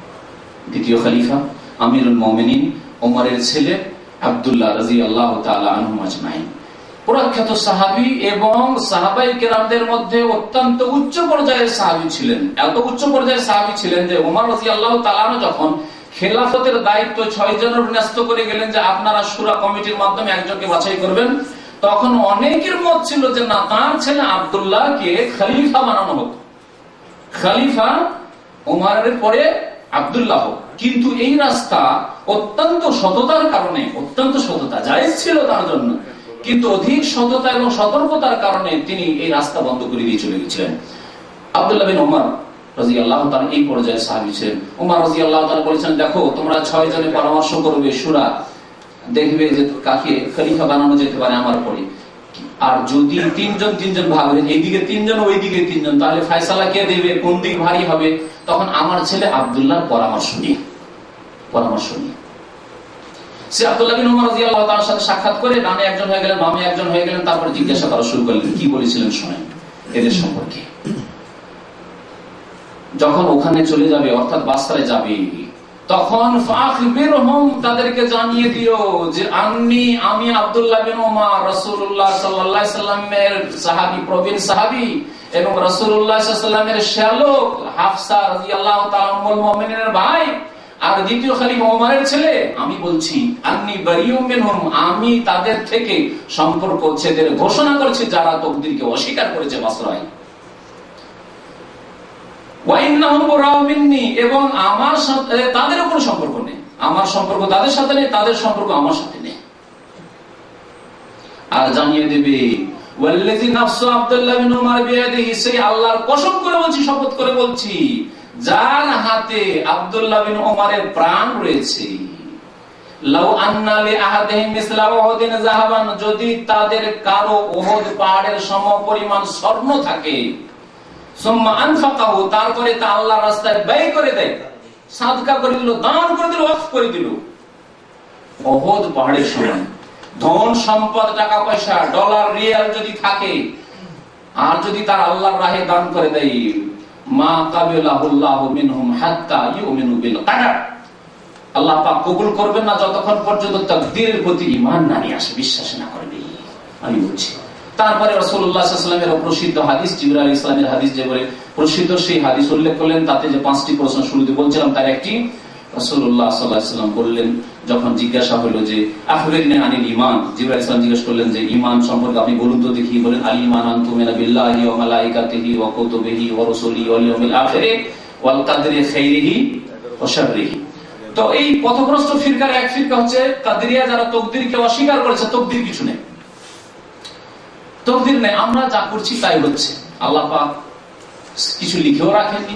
দ্বিতীয় খলিফা আমিরুল মুমিনিন ওমরের ছেলে আব্দুল্লাহ রাদিয়াল্লাহু তাআলা আনহু আজমাইন, প্রখ্যাত সাহাবী এবং সাহাবায়ে কেরামদের মধ্যে অত্যন্ত উচ্চ পর্যায়ের সাহাবী ছিলেন। এত উচ্চ পর্যায়ের সাহাবী ছিলেন যে ওমর রাদিয়াল্লাহু তাআলা আনহু যখন খেলাফতের দায়িত্ব 6 জনের ন্যস্ত করে গেলেন যে আপনারা শুরা কমিটির মাধ্যমে একজনকে বাছাই করবেন, তখন অনেকের মত ছিল যে না, তার ছেলে আব্দুল্লাহকে খলিফা বানানো হোক, খলিফা ওমরের পরে আব্দুল্লাহ। কিন্তু এই রাস্তা অত্যন্ত সততার কারণে, অত্যন্ত সততা জায়েজ ছিল তার জন্য, কিন্তু অধিক সততা এবং সতর্কতার কারণে তিনি এই রাস্তা বন্ধ করে দিয়ে চলে গেছিলেন। আব্দুল্লাহ বিন উমর রাদিয়াল্লাহু তাআলা এই পর্যায়ে সাহাবী ছিলেন। উমর রাদিয়াল্লাহু তাআলা বলেছেন, দেখো তোমরা 6 জনে পরামর্শ করবে শুরা, দেখবে যে কাকে খলিফা বানানো যেতে পারে আমার পরে। আর যদি তিনজন ভাগ হয়ে, এইদিকে 3 জন ওইদিকে 3 জন, তাহলে ফয়সালা কে দেবে, কোন দিক ভারী হবে? তখন আমার ছেলে আব্দুল্লাহর পরামর্শ নিয়ে সে আব্দুল্লাহ বিন উমর রাদিয়াল্লাহু তাআলার সাথে সাক্ষাৎ করে ডানে একজন হয়ে গেলেন, বামে একজন হয়ে গেলেন। তারপরে জিজ্ঞাসা করা শুরু করলেন, কি বলেছিলেন শোনেন এদের সম্পর্কে। যখন ওখানে চলে যাবে, অর্থাৎ বাসরায় যাবে, তখন ফাখবিরহুম, তাদেরকে জানিয়ে দিও যে আমি আব্দুল্লাহ বিন উমর রাসূলুল্লাহ সাল্লাল্লাহু আলাইহি সাল্লামের সাহাবী, প্রবীণ সাহাবী এবং রাসূলুল্লাহ সাল্লাল্লাহু আলাইহি সাল্লামের শ্যালক হাফসা রাদিয়াল্লাহু তাআলা উম্মুল মুমিনিনের ভাই আর দ্বিতীয় খলিফা ওমরের ছেলে, আমি বলছি আন্নী বারিউম মিনহুম, আমি তাদের থেকে সম্পর্ক ছেদের ঘোষণা করছি যারা তাকদীরকে অস্বীকার করেছে বাসরায়। এবং আমার সাথে তাদের কোনো সম্পর্ক নেই, আমার সম্পর্ক তাদের সাথে নেই, তাদের সম্পর্ক আমার সাথে নেই। আর জানিয়ে দেবে ওয়াল্লাযী নাফসু আব্দুল্লাহ বিন উমর বিয়াদিহি, সেই আল্লাহর কসম করে বলছি, শপথ করে বলছি, যার হাতে আব্দুল্লাহ বিন উমরের প্রাণ রয়েছে, লাউ আন্না লি আহাদিহিম মিসলা উহুদিন যাহাবান, যদি তাদের কারো উহুদ পাহাড়ের সমপরিমাণ স্বর্ণ থাকে, সুম্মা আনফাকাহু, তারপরে তা আল্লাহর রাস্তায় ব্যয় করে দেয়, সাদকা করে দিল, দান করে দিল, ওয়াকফ করে দিল, উহুদ পাহাড়ের সমান ধন সম্পদ, টাকা পয়সা, ডলার, রিয়াল যদি থাকে, আর যদি তার আল্লাহর রাহে দান করে দেয়, মা কাবিলাহুল্লাহু মিনহুম হাত্তা ইউমিনু বিল কাদার, আল্লাহ পাক কবুল করবেন না যতক্ষণ পর্যন্ত তাকদীরের প্রতি ঈমান না নিয়ে আসে, বিশ্বাস না করবে। আমি বলছি তারপরে রাসূলুল্লাহ সাল্লাল্লাহু আলাইহি ওয়াসাল্লামের প্রসিদ্ধ হাদিস, জিবরাইল আলাইহিস সালামের হাদিস, যে বলে প্রসিদ্ধ সেই হাদিস উল্লেখ করলেন। তাতে যে 5টি প্রশ্ন শুরুতে বলছিলাম তার একটি, রাসূলুল্লাহ সাল্লাল্লাহু আলাইহি ওয়াসাল্লাম বললেন, যখন জিজ্ঞাসা হলো যে আখবিরনি আনিল ঈমান, জিবরাইল আলাইহিস সালাম জিজ্ঞেস করলেন যে ঈমান সম্পর্কে আপনি বলুন তো দেখি। বলেন আল ঈমান আন তুমিনা বিল্লাহি ওয়া মালাইকাতিহি ওয়া কুতুবিহি ওয়া রাসূলিহি ওয়াল ইয়াউমিল আখির ওয়াল কদরি খাইরিহি ওয়া শাররিহি। তো এই পথভ্রষ্ট ফিরকার এক ফিরকা হচ্ছে কাদরিয়া, যারা তাকদীরকে অস্বীকার করেছে। তাকদীর কিছু নেই, তাকদীর নেই, আমরা যা করছি তাই হচ্ছে। আল্লাহ পাক কিছু লিখেও রাখেননি,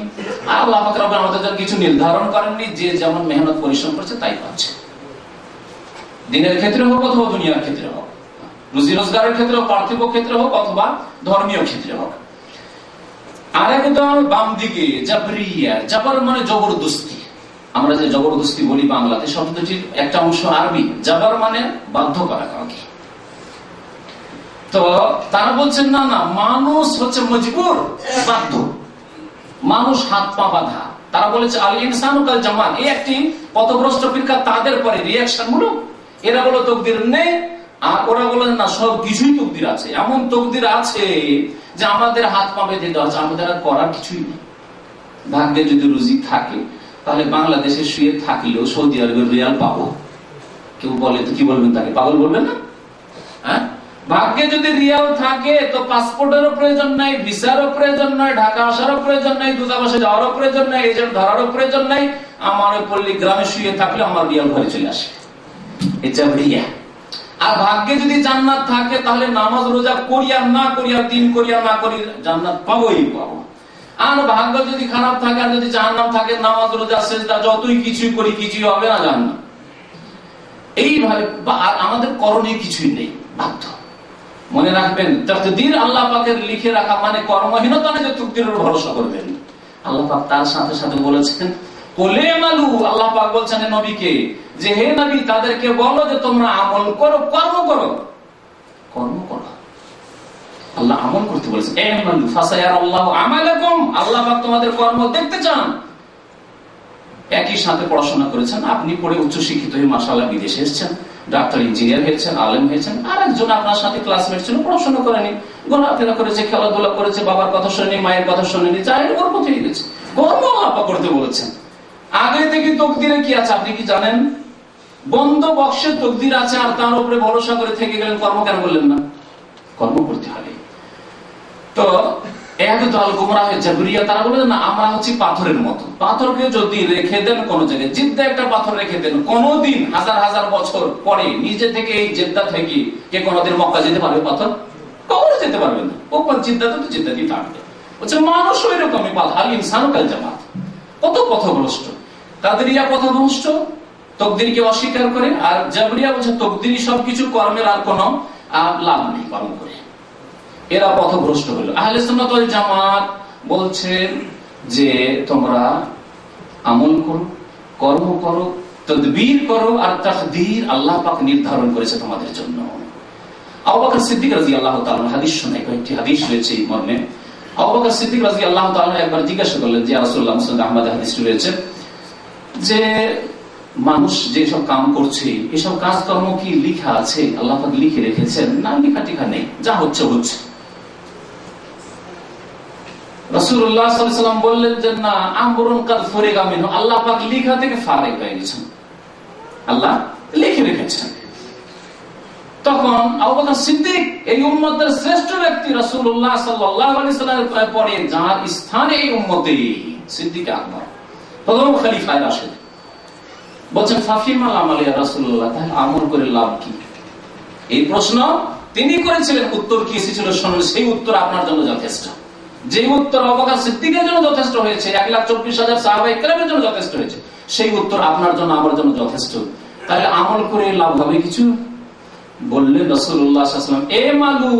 আর আল্লাহ পাক রব্বুল আমাদের জন্য কিছু নির্ধারণ করেননি। যে যেমন মেহনত পরিশ্রম করছে তাই পাচ্ছে, দিনের ক্ষেত্রে হোক অথবা দুনিয়ার ক্ষেত্রে হোক, রুজি রোজগারের ক্ষেত্রে হোক, পার্থিব ক্ষেত্রে হোক অথবা ধর্মীয় ক্ষেত্রে হোক। আর একদম বাম দিকে জাবরিয়া, জাবর মানে জবরদস্তি। আমরা যে জবরদস্তি বলি বাংলাতে, শব্দটির একটা অংশ আরবি, জাবর মানে বাধ্য করা কাউকে। তো তারা বলছেন না না, মানুষ হচ্ছে মজবুর, বাধ্য, মানুষ হাত পা বাঁধা। তারা বলেছে আল ইনসানু কাল জামান, এই একটি পথভ্রষ্ট ফিরকা, তাদের পরে রিঅ্যাকশন হলো এরা বলো তাকদীর নেই, আর ওরা বলেন না সব কিছুই তাকদীর আছে। এমন তাকদীর আছে যে আমাদের হাত পা বেঁধে দেওয়া আছে, আমাদের আর করার কিছুই নেই। ভাগ্যে যদি রুজি থাকে তাহলে বাংলাদেশে শুয়ে থাকলেও সৌদি আরবের রিয়াল পাবো। কেউ বলে তো কি বলবেন, তাকে পাগল বলবেন না? হ্যাঁ, ভাগ্যে যদি রিয়াল থাকে তো পাসপোর্টেরও প্রয়োজন নাই, ভিসারও প্রয়োজন নাই, ঢাকা আসারও প্রয়োজন নাই, দূতাবাসে যাওয়ারও প্রয়োজন নাই, এজেন্ট ধরারও প্রয়োজন নাই। আমার ওই পল্লী গ্রামে শুয়ে থাকলে আমার রিয়াল ঘরে চলে আসে। এটা রিয়া। আর ভাগ্যে যদি জান্নাত থাকে তাহলে নামাজ রোজা করি আর না করি, আর দিন করি আর না করি, জান্নাত পাবোই পাবো। আর ভাগ্য যদি খারাপ থাকে, আর যদি জাহান্নাম থাকে, নামাজ রোজা সেজদা যতই কিছুই করি কিছুই হবে না, জান্নাত। এইভাবে আমাদের করণীয় কিছুই নেই, বাধ্য। মনে রাখবেন, তাকদীর আল্লাহ পাকের লিখে রাখা মানে কর্মহীনতা না যে তাকদীরের ভরসা করবেন। আল্লাহ পাক তার সাথে সাথে বলেছেন কোলে আমালু, আল্লাহ পাক বলছেন নবীকে যে হে নবী তাদেরকে বলো যে তোমরা আমল করো, কর্ম করো, কর্ম করো। আল্লাহ আমল করতে বলেছেন, আমালু ফাসায়ারাল্লাহু আমালাকুম, আল্লাহ পাক তোমাদের কর্ম দেখতে চান। একই সাথে পড়াশোনা করেছেন, আপনি পড়ে উচ্চ শিক্ষিত হয়ে মাশাআল্লাহ বিদেশে এসেছেন, ডাক্তার ইঞ্জিনিয়ার হয়েছেন, আলেম হয়েছেন। আর একজন আপনার সাথে ক্লাসমেট ছিল, পড়াশোনা করেনি, ঘোরাফেরা করেছে, খেলাধুলা করেছে, বাবার কথা শুনেনি, মায়ের কথা শুনেনি, চাইলে গর্বত হয়ে গেছে। কর্ম আল্লাহ পাক করতে বলেছেন। আগে থেকে তাকদীরে কি আছে আপনি কি জানেন? বন্ধ বক্সে তাকদীর আছে, আর তার উপরে ভরসা করে থেকে গেলেন, কর্ম কেন বললেন না? কর্ম করতে হবে। তো তারা বলে না আমরা হচ্ছি পাথরের মতো, পাথরকে যদি রেখে দেন কোন জায়গায়, জিদ্দা একটা পাথর রেখে দেন, কোনদিন হাজার হাজার বছর পরে নিজে থেকে এই জিদ্দা থেকে কে কোনদিন মক্কা যেতে পারবে? পাথর কখনো যেতে পারবে না। ওপর জিদ্দাতে তো জিদ্দাতেই থাকবে। বলছে মানুষ ওই রকমই আল ইনসানু কাল জামাত। কত পথভ্রষ্ট, কাদরিয়া পথভ্রষ্ট, তাকদীরকে অস্বীকার করে। আর জাবরিয়া বলছে তাকদীরই সবকিছু, কর্মের আর কোনো লাভ নেই কর্ম করে। এরা পথভ্রষ্ট হলো। আহলে সুন্নাত ওয়াল জামাত বলছেন যে তোমরা আমল করো, কর্ম করো, তাদবীর করো, আর তাকদীর আল্লাহ পাক নির্ধারণ করেছে তোমাদের জন্য। আবু বকর সিদ্দিক রাদিয়াল্লাহু তাআলা হাদিস শোনায়, কয়েকটি হাদিস রয়েছে এই মর্মে। আবু বকর সিদ্দিক রাদিয়াল্লাহু তাআলা একবার জিজ্ঞাসা করলেন যে ইয়া রাসূলুল্লাহ, মুসনাদ আহমদ হাদিস রয়েছে যে মানুষ যেসব কাম করছে এসব কাজকর্ম কি লেখা আছে, আল্লাহ পাক লিখে রেখেছেন? না, লেখা টিখা নেই, যা হচ্ছে হচ্ছে। রাসূলুল্লাহ সাল্লাল্লাহু আলাইহি ওয়াসাল্লাম বললেন যে না, আমরুন কাদ ফুরিগা মিনহু, আল্লাহ পাক লেখা থেকে ফারিগ হয়ে গেছেন, আল্লাহ লিখে রেখেছেন। তখন আবু বকর সিদ্দিক, এই উম্মতের শ্রেষ্ঠ ব্যক্তি, রাসূলুল্লাহ সাল্লাল্লাহু আলাইহি ওয়াসাল্লামের পরে যার স্থানে এই উম্মতে, সিদ্দিক আকবর, প্রথম খলিফায়ে রাশিদ, বলছেন ফাফিমাল আমাল ইয়া রাসূলুল্লাহ, তাহলে আমল করে লাভ কি? এই প্রশ্ন তিনি করেছিলেন, উত্তর কি এসেছিল শুনুন। সেই উত্তর আপনার জন্য যথেষ্ট। যে উত্তর আবু বকর সিদ্দিকের জন্য যথেষ্ট হয়েছে, 1,24,000 সাহাবায়ে কেরামের জন্য যথেষ্ট হয়েছে, সেই উত্তর আপনার জন্য আমার জন্য যথেষ্ট। তাহলে আমল করে লাভ হবে কিছু? বললেন রাসূলুল্লাহ সাল্লাল্লাহু আলাইহি ওয়াসাল্লাম, এ মালু,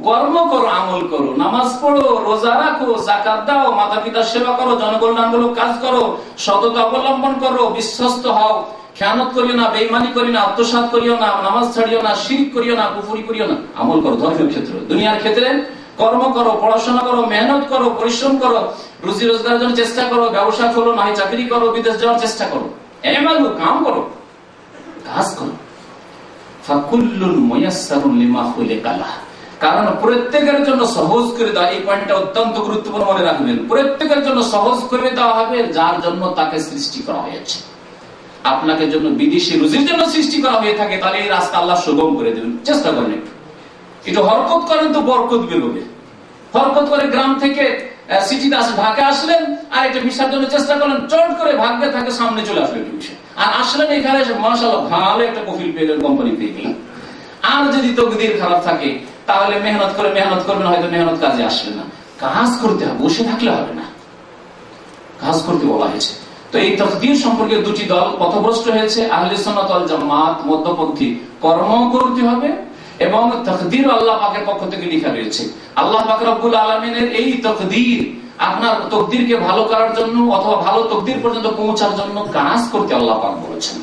কর্ম করো, আমল করো, নামাজ পড়ো, রোজা রাখো, যাকাত দাও, মাতা পিতার সেবা করো, জনকল্যাণমূলক কাজ করো, সততা অবলম্বন করো, বিশ্বস্ত হও, খেয়ানত করিও না, বেঈমানি করিও না, আত্মসাৎ করিও না, নামাজ ছাড়িও না, শিরক করিও না, কুফরি করিও না। আমল করো ধর্মীয় ক্ষেত্রে, দুনিয়ার ক্ষেত্রে কর্ম করো, পড়াশোনা করো, মেহনত করো, পরিশ্রম করো, রুজি রোজগারের জন্য চেষ্টা করো, ব্যবসা খোলো, না হয় চাকরি করো, বিদেশ যাওয়ার চেষ্টা করো। আমালু, কাম করো, কাজ করো। ফাকুল্লুন মুয়াসসারুন লিমা খুলিকা লাহ, কারণ প্রত্যেকের জন্য সহজ করে দেওয়া, এই পয়েন্টটা অত্যন্ত গুরুত্বপূর্ণ মনে রাখবেন, প্রত্যেকের জন্য সহজ করে দেওয়া হবে যার জন্য তাকে সৃষ্টি করা হয়েছে। আপনাকে জন্য বিদেশি রুজির জন্য সৃষ্টি করা হয়ে থাকে, তাহলে এই রাস্তা আল্লাহ সুগম করে দেবেন। চেষ্টা করেন একটু হরকত করেন তো বরকত বেরোবে। হরকত করে গ্রাম থেকে সিটিতে আসে, ঢাকা আসলেন, আর এটা ভিসার জন্য চেষ্টা করলেন, চট করে ভাগ্যে থাকে সামনে চলে আসলেন ভিসা, আর আসলেন এখানে মাশাআল্লাহ ভালো একটা কফিল পেয়ে গেলেন, কোম্পানি পেয়ে গেলেন। আর যদি তকদির খারাপ থাকে তাহলে মেহনত করবেন, হয়তো মেহনত কাজে আসবে না। কাজ করতে হবে, বসে থাকলে হবে না, কাজ করতে বলা হয়েছে। তো এই তকদির সম্পর্কে দুটি দল পথভ্রষ্ট হয়েছে, আহলে সুন্নাত ওয়াল জামাত মধ্যপন্থী। কর্ম করতে হবে এবং তকদির আল্লাহ পাকের পক্ষ থেকে লেখা রয়েছে। আল্লাহ পাক রব্বুল আলামিনের এই তকদির, আপনার তকদিরকে ভালো করার জন্য অথবা ভালো তকদির পর্যন্ত পৌঁছার জন্য কাজ করতে আল্লাহ পাক বলেছেন।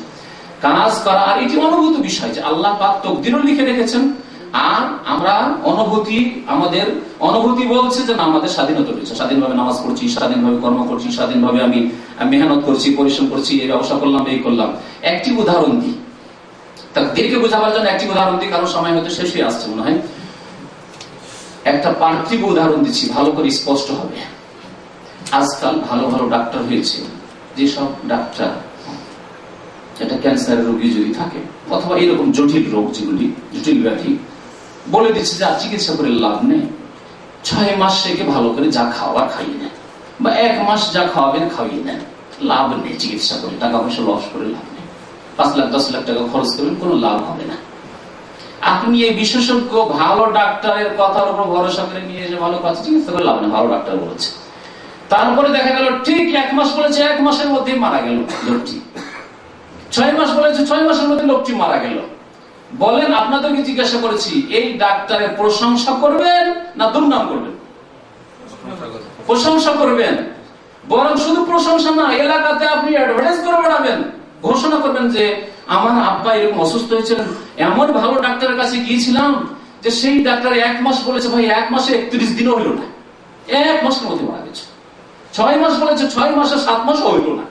কাজ করা, আর এটি অনুভূত বিষয় যে আল্লাহ পাক তকদিরও লিখে রেখেছেন, আর আমরা আমাদের অনুভূতি বলছে যে না, আমাদের স্বাধীনতা রয়েছে, স্বাধীনভাবে নামাজ পড়ছি, স্বাধীনভাবে কর্ম করছি, স্বাধীনভাবে আমি মেহনত করছি, পরিশ্রম করছি, এই ব্যবসা করলাম, এই করলাম। একটি উদাহরণ দিই, তাকদীরকে বোঝাবার জন্য একটি উদাহরণ দিই, কারণ সময় হয়তো শেষ হয়ে আসছে মনে হয়। একটা পার্থিব উদাহরণ দিচ্ছি, ভালো করে স্পষ্ট হবে। আজকাল ভালো ভালো ডাক্তার হয়েছে, যেসব ডাক্তার একটা ক্যান্সারের রোগী যদি থাকে অথবা এরকম জটিল রোগ, যেগুলি জটিল ব্যাধি, বলে দিচ্ছে যে আর চিকিৎসা করে লাভ নেই, 6 মাস রেখে ভালো করে যা খাওয়ার খাইয়ে নেন, বা 1 মাস যা খাওয়াবেন খাইয়ে নেন, লাভ নেই চিকিৎসা করে, টাকা পয়সা লস করে লাভ নেই, 5 লাখ 10 লাখ টাকা খরচ করবেন, কোনো লাভ হবে না। আপনি এই বিশেষজ্ঞ ভালো ডাক্তারের কথার উপর ভরসা করে নিয়ে এসে ভালো কাজ চিকিৎসা করে লাভ নেই, ভালো ডাক্তার বলেছে। তারপরে দেখা গেল ঠিক 1 মাস বলেছে, 1 মাসের মধ্যে মারা গেল লোকটি। 6 মাস বলেছে, 6 মাসের মধ্যে লোকটি মারা গেল। বলেন, আপনাদেরকে জিজ্ঞাসা করেছি, এই ডাক্তারের প্রশংসা করবেন না দুর্নাম করবেন? প্রশংসা করবেন। বরং শুধু প্রশংসা না, এলাকাতে আপনি অ্যাডভার্টাইজ করে বেড়াবেন, ঘোষণা করবেন যে আমার আব্বা এরকম অসুস্থ হয়েছিলেন, এমন ভালো ডাক্তারের কাছে গিয়েছিলাম যে সেই ডাক্তার 1 মাস বলেছে, ভাই 1 মাসে 31 দিনও হইল না, 1 মাসের মধ্যে মারা গেছে। 6 মাস বলেছে, 6 মাসে 7 মাসও হইল না।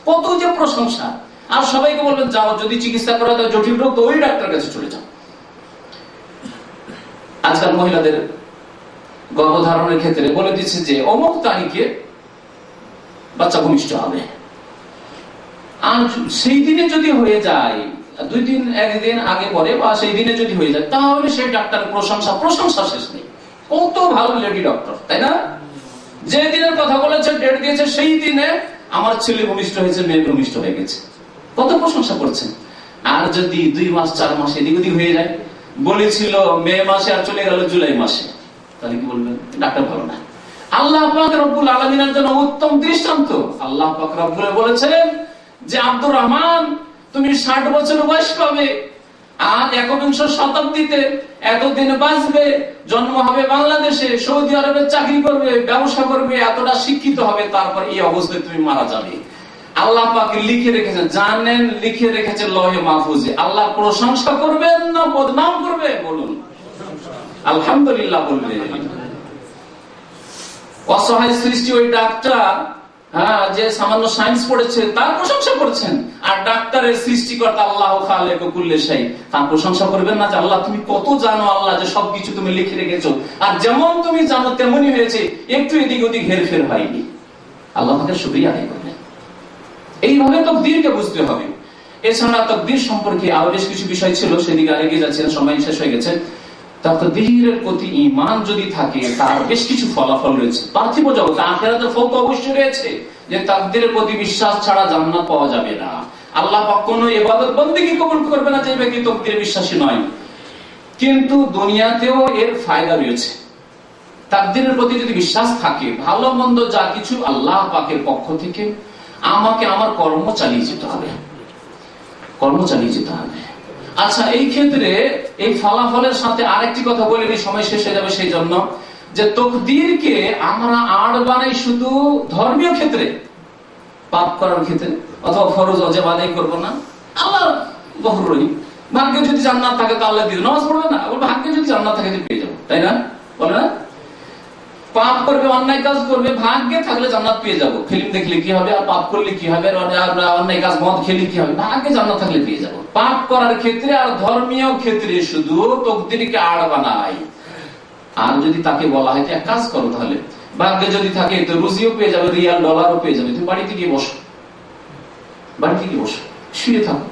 কত যে প্রশংসা। আর সবাইকে বলবেন যাও, যদি চিকিৎসা করা যায় জটিল রোগ, তো ওই ডাক্তার কাছে চলে যাও। আজকাল মহিলাদের গর্ভধারণের ক্ষেত্রে বলে দিচ্ছে যে অমুক তারিখে বাচ্চা ভূমিষ্ঠ হবে, আর সেই দিনে যদি হয়ে যায়, 2 দিন 1 দিন আগে পরে বা সেই দিনে যদি হয়ে যায়, তাহলে সেই ডাক্তারের প্রশংসা শেষ নেই। কত ভালো লেডি ডক্টর, তাই না? যে দিনের কথা বলেছে, ডেট দিয়েছে, সেই দিনে আমার ছেলে ভূমিষ্ঠ হয়েছে, মেয়ে ভূমিষ্ঠ হয়ে গেছে, কত প্রশংসা করছেন। আর যদি 2 মাস 4 মাস এদিক ওদিক হয়ে যায়, বলেছিল মে মাসে আর চলে গেল জুলাই মাসে, তাহলে কি বলবেন? ডাক্তার ভালো না। আল্লাহ পাক রব্বুল আলামিনের জন্য উত্তম দৃষ্টান্ত। আল্লাহ পাক রব্বুল বলেছেন যে আব্দুর রহমান, তুমি 60 বছর বয়স পাবে, আর 21শ শতাব্দীতে এতদিন বাঁচবে, জন্ম হবে বাংলাদেশে, সৌদি আরবে চাকরি করবে, ব্যবসা করবে, এতটা শিক্ষিত হবে, তারপর এই অবস্থায় তুমি মারা যাবে। আল্লাহ পাক লিখে রেখেছেন, জানেন, লিখে রেখেছেন লৌহে মাহফুজে। আল্লাহ প্রশংসা করবেন না বদনাম করবে? বলুন আলহামদুলিল্লাহ বলবে। অসহায় সৃষ্টি ওই ডাক্তার, যে সামান্য সায়েন্স পড়েছে, তার প্রশংসা করছেন। আর ডাক্তারের সৃষ্টিকর্তা আল্লাহ খালিকু কুল্লি শাই, তার প্রশংসা করবেন না যে আল্লাহ তুমি কত জানো, আল্লাহ যে সবকিছু তুমি লিখে রেখেছো, আর যেমন তুমি জানো তেমনই হয়েছে, একটু এদিক ওদিক হেরফের হয়নি। আল্লাহ পাকের শুকরিয়া আদায় করবেন। এইভাবে তাকদীরকে বুঝতে হবে। এছাড়া তাকদীর সম্পর্কে আরো বেশ কিছু বিষয় ছিল, সেদিকে এগিয়ে যাচ্ছেন, সময় শেষ হয়ে গেছে। তাকদীরের প্রতি ঈমান যদি থাকে, তার বেশ কিছু ফলাফল রয়েছে। পার্থিব জগতে, আখিরাতের ফল তো অবশ্যই রয়েছে, যে তাকদীরের প্রতি বিশ্বাস ছাড়া জান্নাত পাওয়া যাবে না। আল্লাহ পাক কোনো ইবাদত বন্দেগী কবুল করবে না যে ব্যক্তি তাকদীরে বিশ্বাসী নয়। কিন্তু দুনিয়াতেও এর ফায়দা রয়েছে। তাকদীরের প্রতি যদি বিশ্বাস থাকে, ভালো মন্দ যা কিছু আল্লাহ পাকের পক্ষ থেকে, আমাকে আমার কর্ম চালিয়ে যেতে হবে, কর্ম চালিয়ে যেতে হবে। আচ্ছা, এই ক্ষেত্রে এই ফলাফলের সাথে আরেকটি কথা বলে নিই, সময় শেষ হয়ে যাবে সেই জন্য, যে তাকদীরকে আমরা আড় বানাই শুধু ধর্মীয় ক্ষেত্রে, পাপ করার ক্ষেত্রে অথবা ফরজ ওয়াজিব আদায় করবো না, আল্লাহ গফুর রহিম, ভাগ্যে যদি জান্নাত থাকে তো আল্লাহ দিল, নামাজ পড়বে না, ভাগ্যে যদি জান্নাত থাকে পেয়ে যাবো, তাই না? বলে না? পাপ করবে, অন্যায় কাজ করবে, ভাগ্যে থাকলে জান্নাত পেয়ে যাবো। ফিল্ম দেখলে কি হবে, আর পাপ করলে কি হবে, অন্যায় কাজ মদ খেলে কি হবে, ভাগ্যে জান্নাত থাকলে পেয়ে যাবো। পাপ করার ক্ষেত্রে আর ধর্মীয় ক্ষেত্রে শুধু তকদিরকে আড় বানায়। আর যদি তাকে বলা হয় এক কাজ করো, তাহলে ভাগ্যে যদি থাকে তো রুজিও পেয়ে যাবে, রিয়াল ডলারও পেয়ে যাবে, তুমি বাড়িতে গিয়ে বসো, বাড়িতে গিয়ে বসো, শুয়ে থাকো।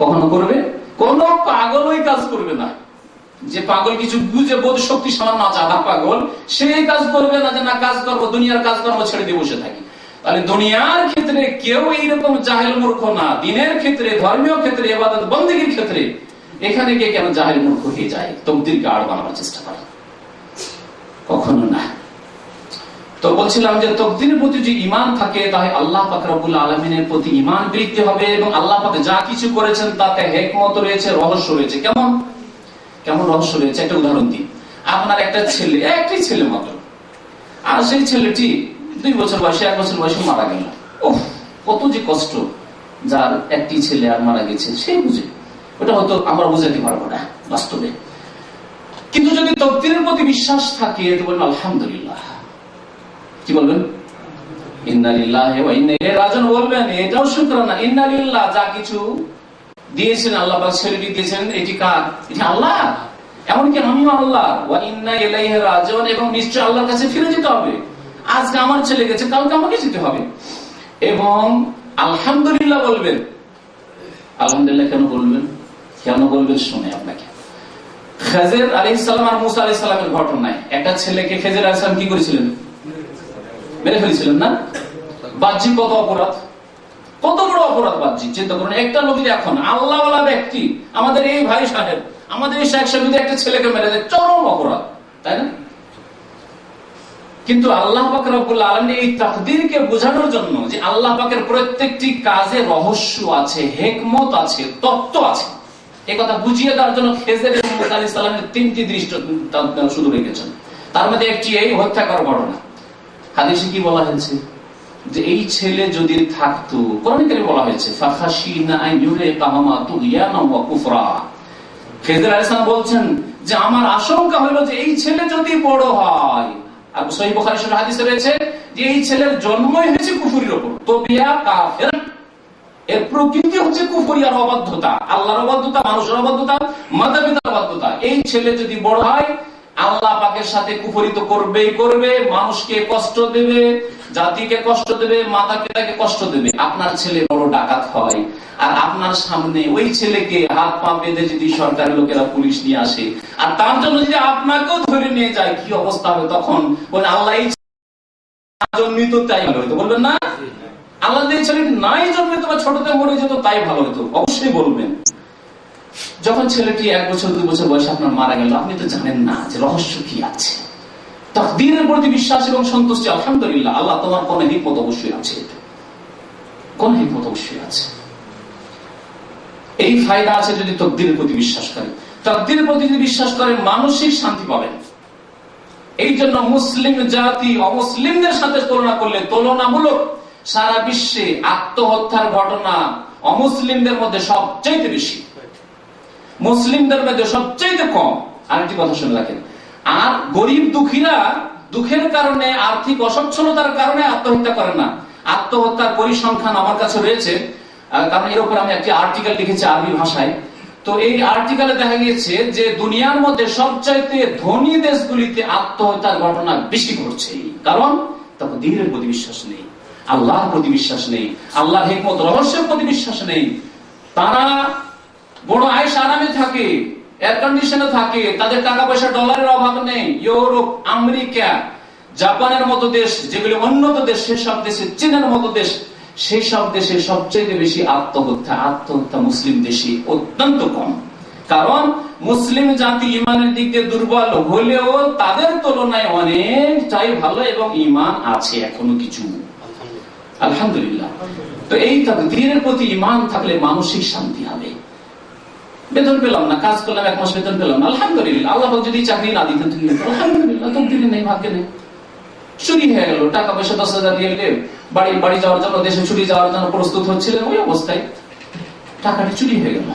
কখনো করবে? কোন পাগল ওই কাজ করবে না। যে পাগল কিছু বুঝে, বোধ শক্তি সামান্য আছে, আধা পাগল, সেই কাজ করবে না যে না কাজ করবো, দুনিয়ার কাজ কর্ম ছেড়ে দিয়ে বসে থাকি। তাহলে দুনিয়ার ক্ষেত্রে কেউ এইরকম জাহেল মূর্খ না, দিনের ক্ষেত্রে, ধর্মীয় ক্ষেত্রে, ইবাদত বন্দেগীর ক্ষেত্রে এখানে কে কেন জাহেল মূর্খ হয়ে যায়, তকদিরকে আড় বানাবার চেষ্টা করে? কখনো না। তো বলছিলাম যে তকদিরের প্রতি যে ঈমান থাকে, তাহলে আল্লাহ পাক রব্বুল আলামিনের প্রতি ঈমান বৃদ্ধি হবে এবং আল্লাহ পাক যা কিছু করেছেন তাতে হিকমত রয়েছে, রহস্য রয়েছে। কেমন কেমন রহস্য রয়েছে? একটা উদাহরণ দিই। আপনার একটা ছেলে, একটি ছেলে মাত্র, আর সেই ছেলেটি 2 বছর বয়সে, 1 বছর বয়সে মারা গেল। ওহ, কত যে কষ্ট যার একটি ছেলে আর মারা গেছে, সে বুঝে। ওটা হয়তো আমরা বুঝাতে পারবো না বাস্তবে। কিন্তু যদি তকদিরের প্রতি বিশ্বাস থাকে তো বলবেন আলহামদুলিল্লাহ। কি বলবেন? ইন্না লিল্লাহি ওয়া ইন্না ইলাইহি রাজিউন বলবেন। এটাও শুকরানা। ইন্না লিল্লাহ, যা কিছু দিয়েছেন আল্লাহ পাক, ছেলেটি দিয়েছেন, এটি কার? এটি আল্লাহ। এমনকি আমিও আল্লাহ। ওয়া ইন্না ইলাইহি রাজিউন, এবং নিশ্চয় আল্লাহর কাছে ফিরে যেতে হবে। আজকে আমার ছেলে গেছে, কালকে আমাকে যেতে হবে। এবং আলহামদুলিল্লাহ বলবেন। আলহামদুলিল্লাহ কেন বলবেন? কেন বলবেন শুনে আপনাকে। খেজর আলাইহিস সালাম আর মুসা আলাইহিস সালামের ঘটনায় একটা ছেলেকে খেজর আলাইহিস সালাম কি করেছিলেন? মেরে ফেলেছিলেন না? বাহ্যিক কত অপরাধ, কত বড় অপরাধ বাহ্যিক। চিন্তা করুন, একটা লোক এখন আল্লাহওয়ালা ব্যক্তি, আমাদের এই ভাই সাহেব, আমাদের এই শেখ সাহেব একটা ছেলেকে মেরে দেয়, চরম অপরাধ, তাই না? কিন্তু আল্লাহ পাক রব্বুল আলামিন এই তাকদীরকে বোঝানোর জন্য যে আল্লাহ পাকের প্রত্যেকটি কাজে রহস্য আছে, হিকমত আছে, তত্ত্ব আছে, এই কথা বুঝিয়ে দেওয়ার জন্য খেজর এবং মুসা আলাইহিস সালামের 3টি দৃষ্টান্ত শুধু রেখেছেন। তার মধ্যে একটি এই হত্যা করার ঘটনা। হাদিসে কি বলা হয়েছে? যে এই ছেলে যদি থাকতো, কোরআনে কারিমে বলা হয়েছে ফাখাশিনা আইয়ুরিকাহুমা তুগয়ানা ওয়া কুফরা। খেজর আলাইহিস সালাম বলছেন যে আমার আশঙ্কা হলো যে এই ছেলে যদি বড় হয়, আর সহিহ বুখারী শরীফ হাদিসে রয়েছে যে এই ছেলের জন্মই হয়েছে কুফরির উপর, তবিয়া কাফির, এর প্রকৃতি হচ্ছে কুফরি আর অবাধ্যতা, আল্লাহর অবাধ্যতা, মানুষের অবাধ্যতা, মাতা-পিতার অবাধ্যতা। এই ছেলে যদি বড় হয় আল্লাহ পাকের সাথে কুফরি তো করবেই করবে, মানুষকে কষ্ট দেবে, জাতিকে কষ্ট দেবে, মাতা-পিতাকে কষ্ট দেবে। আপনার ছেলে বড় ডাকাত হয় আর আপনার সামনে ওই ছেলেকে হাত পা বেঁধে যদি সরকারি লোকেরা পুলিশ নিয়ে আসে আর তার জন্য যদি আপনাকেও ধরে নিয়ে যায়, কি অবস্থা হবে তখন? বলে আল্লাহ জন্মিত তাই ভালো হইতো, বলবেন না? আল্লাহ এই ছেলেটি নাই জন্মিত বা ছোটতে মরে যেত তাই ভালো হইতো, অবশ্যই বলবেন। যখন ছেলেটি 1 বছর 2 বছর বয়সে আপনার মারা গেল, আপনি তো জানেন না যে রহস্য কি আছে। তাকদীরের প্রতি বিশ্বাস এবং সন্তুষ্টি, আলহামদুলিল্লাহ, আল্লাহ তোমার কোন হিকমত অবশ্যই আছে, কোন হিকমত অবশ্যই আছে। এই ফায়দা আছে যদি তাকদীরের প্রতি বিশ্বাস করেন। তাকদীরের প্রতি যদি বিশ্বাস করেন মানসিক শান্তি পাবেন। এই জন্য মুসলিম জাতি অমুসলিমদের সাথে তুলনা করলে তুলনামূলক সারা বিশ্বে আত্মহত্যার ঘটনা অমুসলিমদের মধ্যে সবচেয়ে বেশি, মুসলিমদের মধ্যে সবচেয়ে কম। আরেকটি কথা শুনে রাখেন, আর গরিব দুঃখীরা দুঃখের কারণে, আর্থিক অসচ্ছলতার কারণে আত্মহত্যা করে না। আত্মহত্যার পরিসংখ্যান আমার কাছে রয়েছে, কারণ এর উপর আমি একটি আর্টিকেল লিখেছি আরবি ভাষায়। তো এই আর্টিকেলে দেখা গিয়েছে যে দুনিয়ার মধ্যে সবচাইতে ধনী দেশগুলিতে আত্মহত্যার ঘটনা বেশি ঘটছে। কারণ তাকদীরের প্রতি বিশ্বাস নেই, আল্লাহর প্রতি বিশ্বাস নেই, আল্লাহর হিকমত রহস্যের প্রতি বিশ্বাস নেই। তারা বড় আয়েশ আরামে থাকে, এয়ার কন্ডিশনে থাকে, তাদের টাকা পয়সা ডলারের অভাব নেই। ইউরোপ, আমেরিকা, জাপানের মতো দেশ, যেগুলি উন্নত দেশ, সেসব দেশে, চীনের মতো দেশ, সেই সব দেশে সবচেয়ে বেশি আত্মহত্যা মুসলিম দেশে অত্যন্ত কম। কারণ মুসলিম জাতি ইমানের দিক দিয়ে দুর্বল হলেও তাদের তুলনায় অনেকটাই ভালো এবং ইমান আছে এখনো কিছু, আলহামদুলিল্লাহ। তো এই তাকদীরের প্রতি ইমান থাকলে মানসিক শান্তি হবে। বেতন পেলাম না, কাজ করলাম, 1 মাস বেতন পেলাম না, আলহামদুলিল্লাহ। আল্লাহ যদি চাকরি না দিতেন আলহামদুলিল্লাহ, তাকদীরে নেই, ভাগ্যে নেই। চুরি হয়ে গেল, টাকা পয়সা 10,000 দিয়ে বাড়ি যাওয়ার জন্য, দেশে ছুটি যাওয়ার জন্য প্রস্তুত হচ্ছিলেন, ওই অবস্থায় টাকাটি চুরি হয়ে গেল।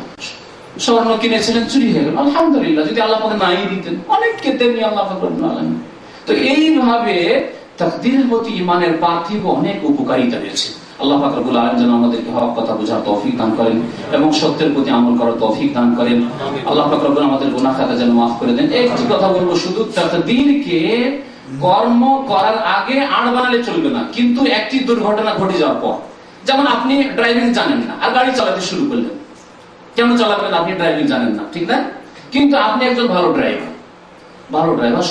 স্বর্ণ কিনেছিলেন, চুরি হয়ে গেল, আলহামদুলিল্লাহ। যদি আল্লাহ পাক নাই দিতেন, অনেককে দেননি আল্লাহ পাক রব্বুল আলামিন। তো তো এইভাবে তাকদীরের প্রতি ঈমানের পার্থিব অনেক উপকারিতা রয়েছে। আল্লাহ পাক রব্বুল আলামিন যেন আমাদেরকে হক কথা বোঝার তৌফিক দান করেন এবং সত্যের প্রতি আমল করার তৌফিক দান করেন। আল্লাহ পাক রব্বুল আমাদের গুনাহ খাতা যেন মাফ করে দেন। একটি কথা বলবো, শুধু তাকদীরকে কর্ম করার আগে আড় বানালে চলবে না, কিন্তু একটি দুর্ঘটনা ঘটে যাওয়ার পর, যেমন আপনি ড্রাইভিং জানেন না আর গাড়ি চালাতে শুরু করলেন, কেন চালাবেন? আপনি ড্রাইভিং জানেন না, ঠিক না? কিন্তু আপনি একজন ভালো ড্রাইভার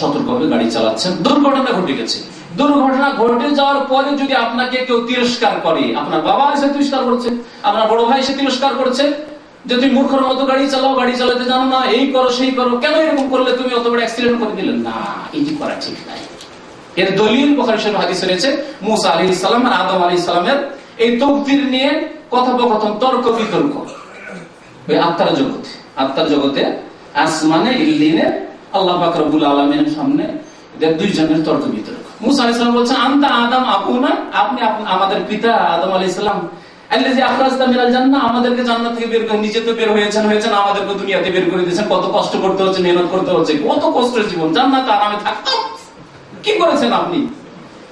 সতর্কভাবে গাড়ি চালাচ্ছেন, দুর্ঘটনা ঘটে গেছে। দুর্ঘটনা ঘটে যাওয়ার পরে যদি আপনাকে কেউ তিরস্কার করে, আপনার বাবা এসে তিরস্কার করছে, আপনার বড় ভাই এসে তিরস্কার করছে যে তুমি মূর্খের মতো গাড়ি চালাও, গাড়ি চালাতে জানো না, এই করো সেই করো, কেন এরকম করলে, তুমি অত বড় অ্যাক্সিডেন্ট করে দিলেন না, এটি করা ঠিক নাই। এর দলিল বুখারী শরীফ হাদিসে রয়েছে, মুসা আলাইহিস সালাম আর আদম আলাইহিস সালামের এই তাকদীর নিয়ে কথোপকথন, তর্ক বিতর্ক ওই আত্মার জগতে আসমানে ইল্লিনে আল্লাহ পাক রব্বুল আলামিনের সামনে দুইজনের তর্ক বিতর্ক। মুসা আলাইহিস সালাম বলছেন, আনতা আদম আবুনা, আপনি আমাদের পিতা আদম আলাইহিস সালাম, আল্লাযী আখরাজতা মিনাল জান্নাহ, আমাদেরকে জান্নাত থেকে বের করে, নিজে তো বের হয়েছেন, আমাদেরকে দুনিয়াতে বের করে দিয়েছেন, কত কষ্ট করতে হচ্ছে, মেহনত করতে হচ্ছে, কত কষ্টের জীবন, জান্নাতে আরামে থাকতাম, কি করেছেন আপনি?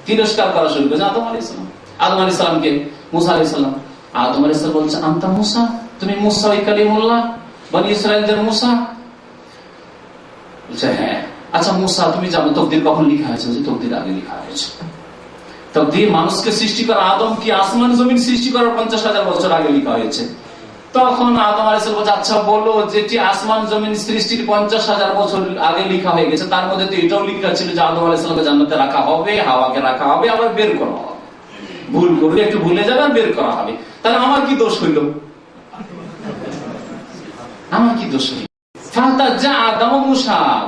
তিরস্কার করা শুরু করেছেন আদম আলাইহিস সালামকে। মুসা আলাইহিস সালাম, আদম আলাইহিস সালাম বলছেন, আনতা মুসা, তুমি মুসা ওই কালিমুল্লাহ, বনি ইসরাঈলদের মুসা? বলছে হ্যাঁ। আচ্ছা মুসা, তুমি জানো তাকদীর কখন লেখা হয়েছে? যে তাকদীর আগে লেখা হয়েছে। তাকদীর মানুষকে সৃষ্টি করা, আদম কি আসমান জমিন সৃষ্টি করার 50,000 বছর আগে লেখা হয়েছে। তখন আদম আলাইহিস সালাম বলছে, আচ্ছা বলো, যেটি আসমান জমিন সৃষ্টির 50,000 বছর আগে লেখা হয়ে গেছে, তার মধ্যে তো এটাও লেখা ছিল যে আদম আলাইহিস সালামকে জান্নাতে রাখা হবে, হাওয়াকে রাখা হবে, আবার বের করা হবে, ভুল করলে একটু ভুলে যাবে আর বের করা হবে, তাহলে আমার কি দোষ হইল? আমার কি দোষ হইল?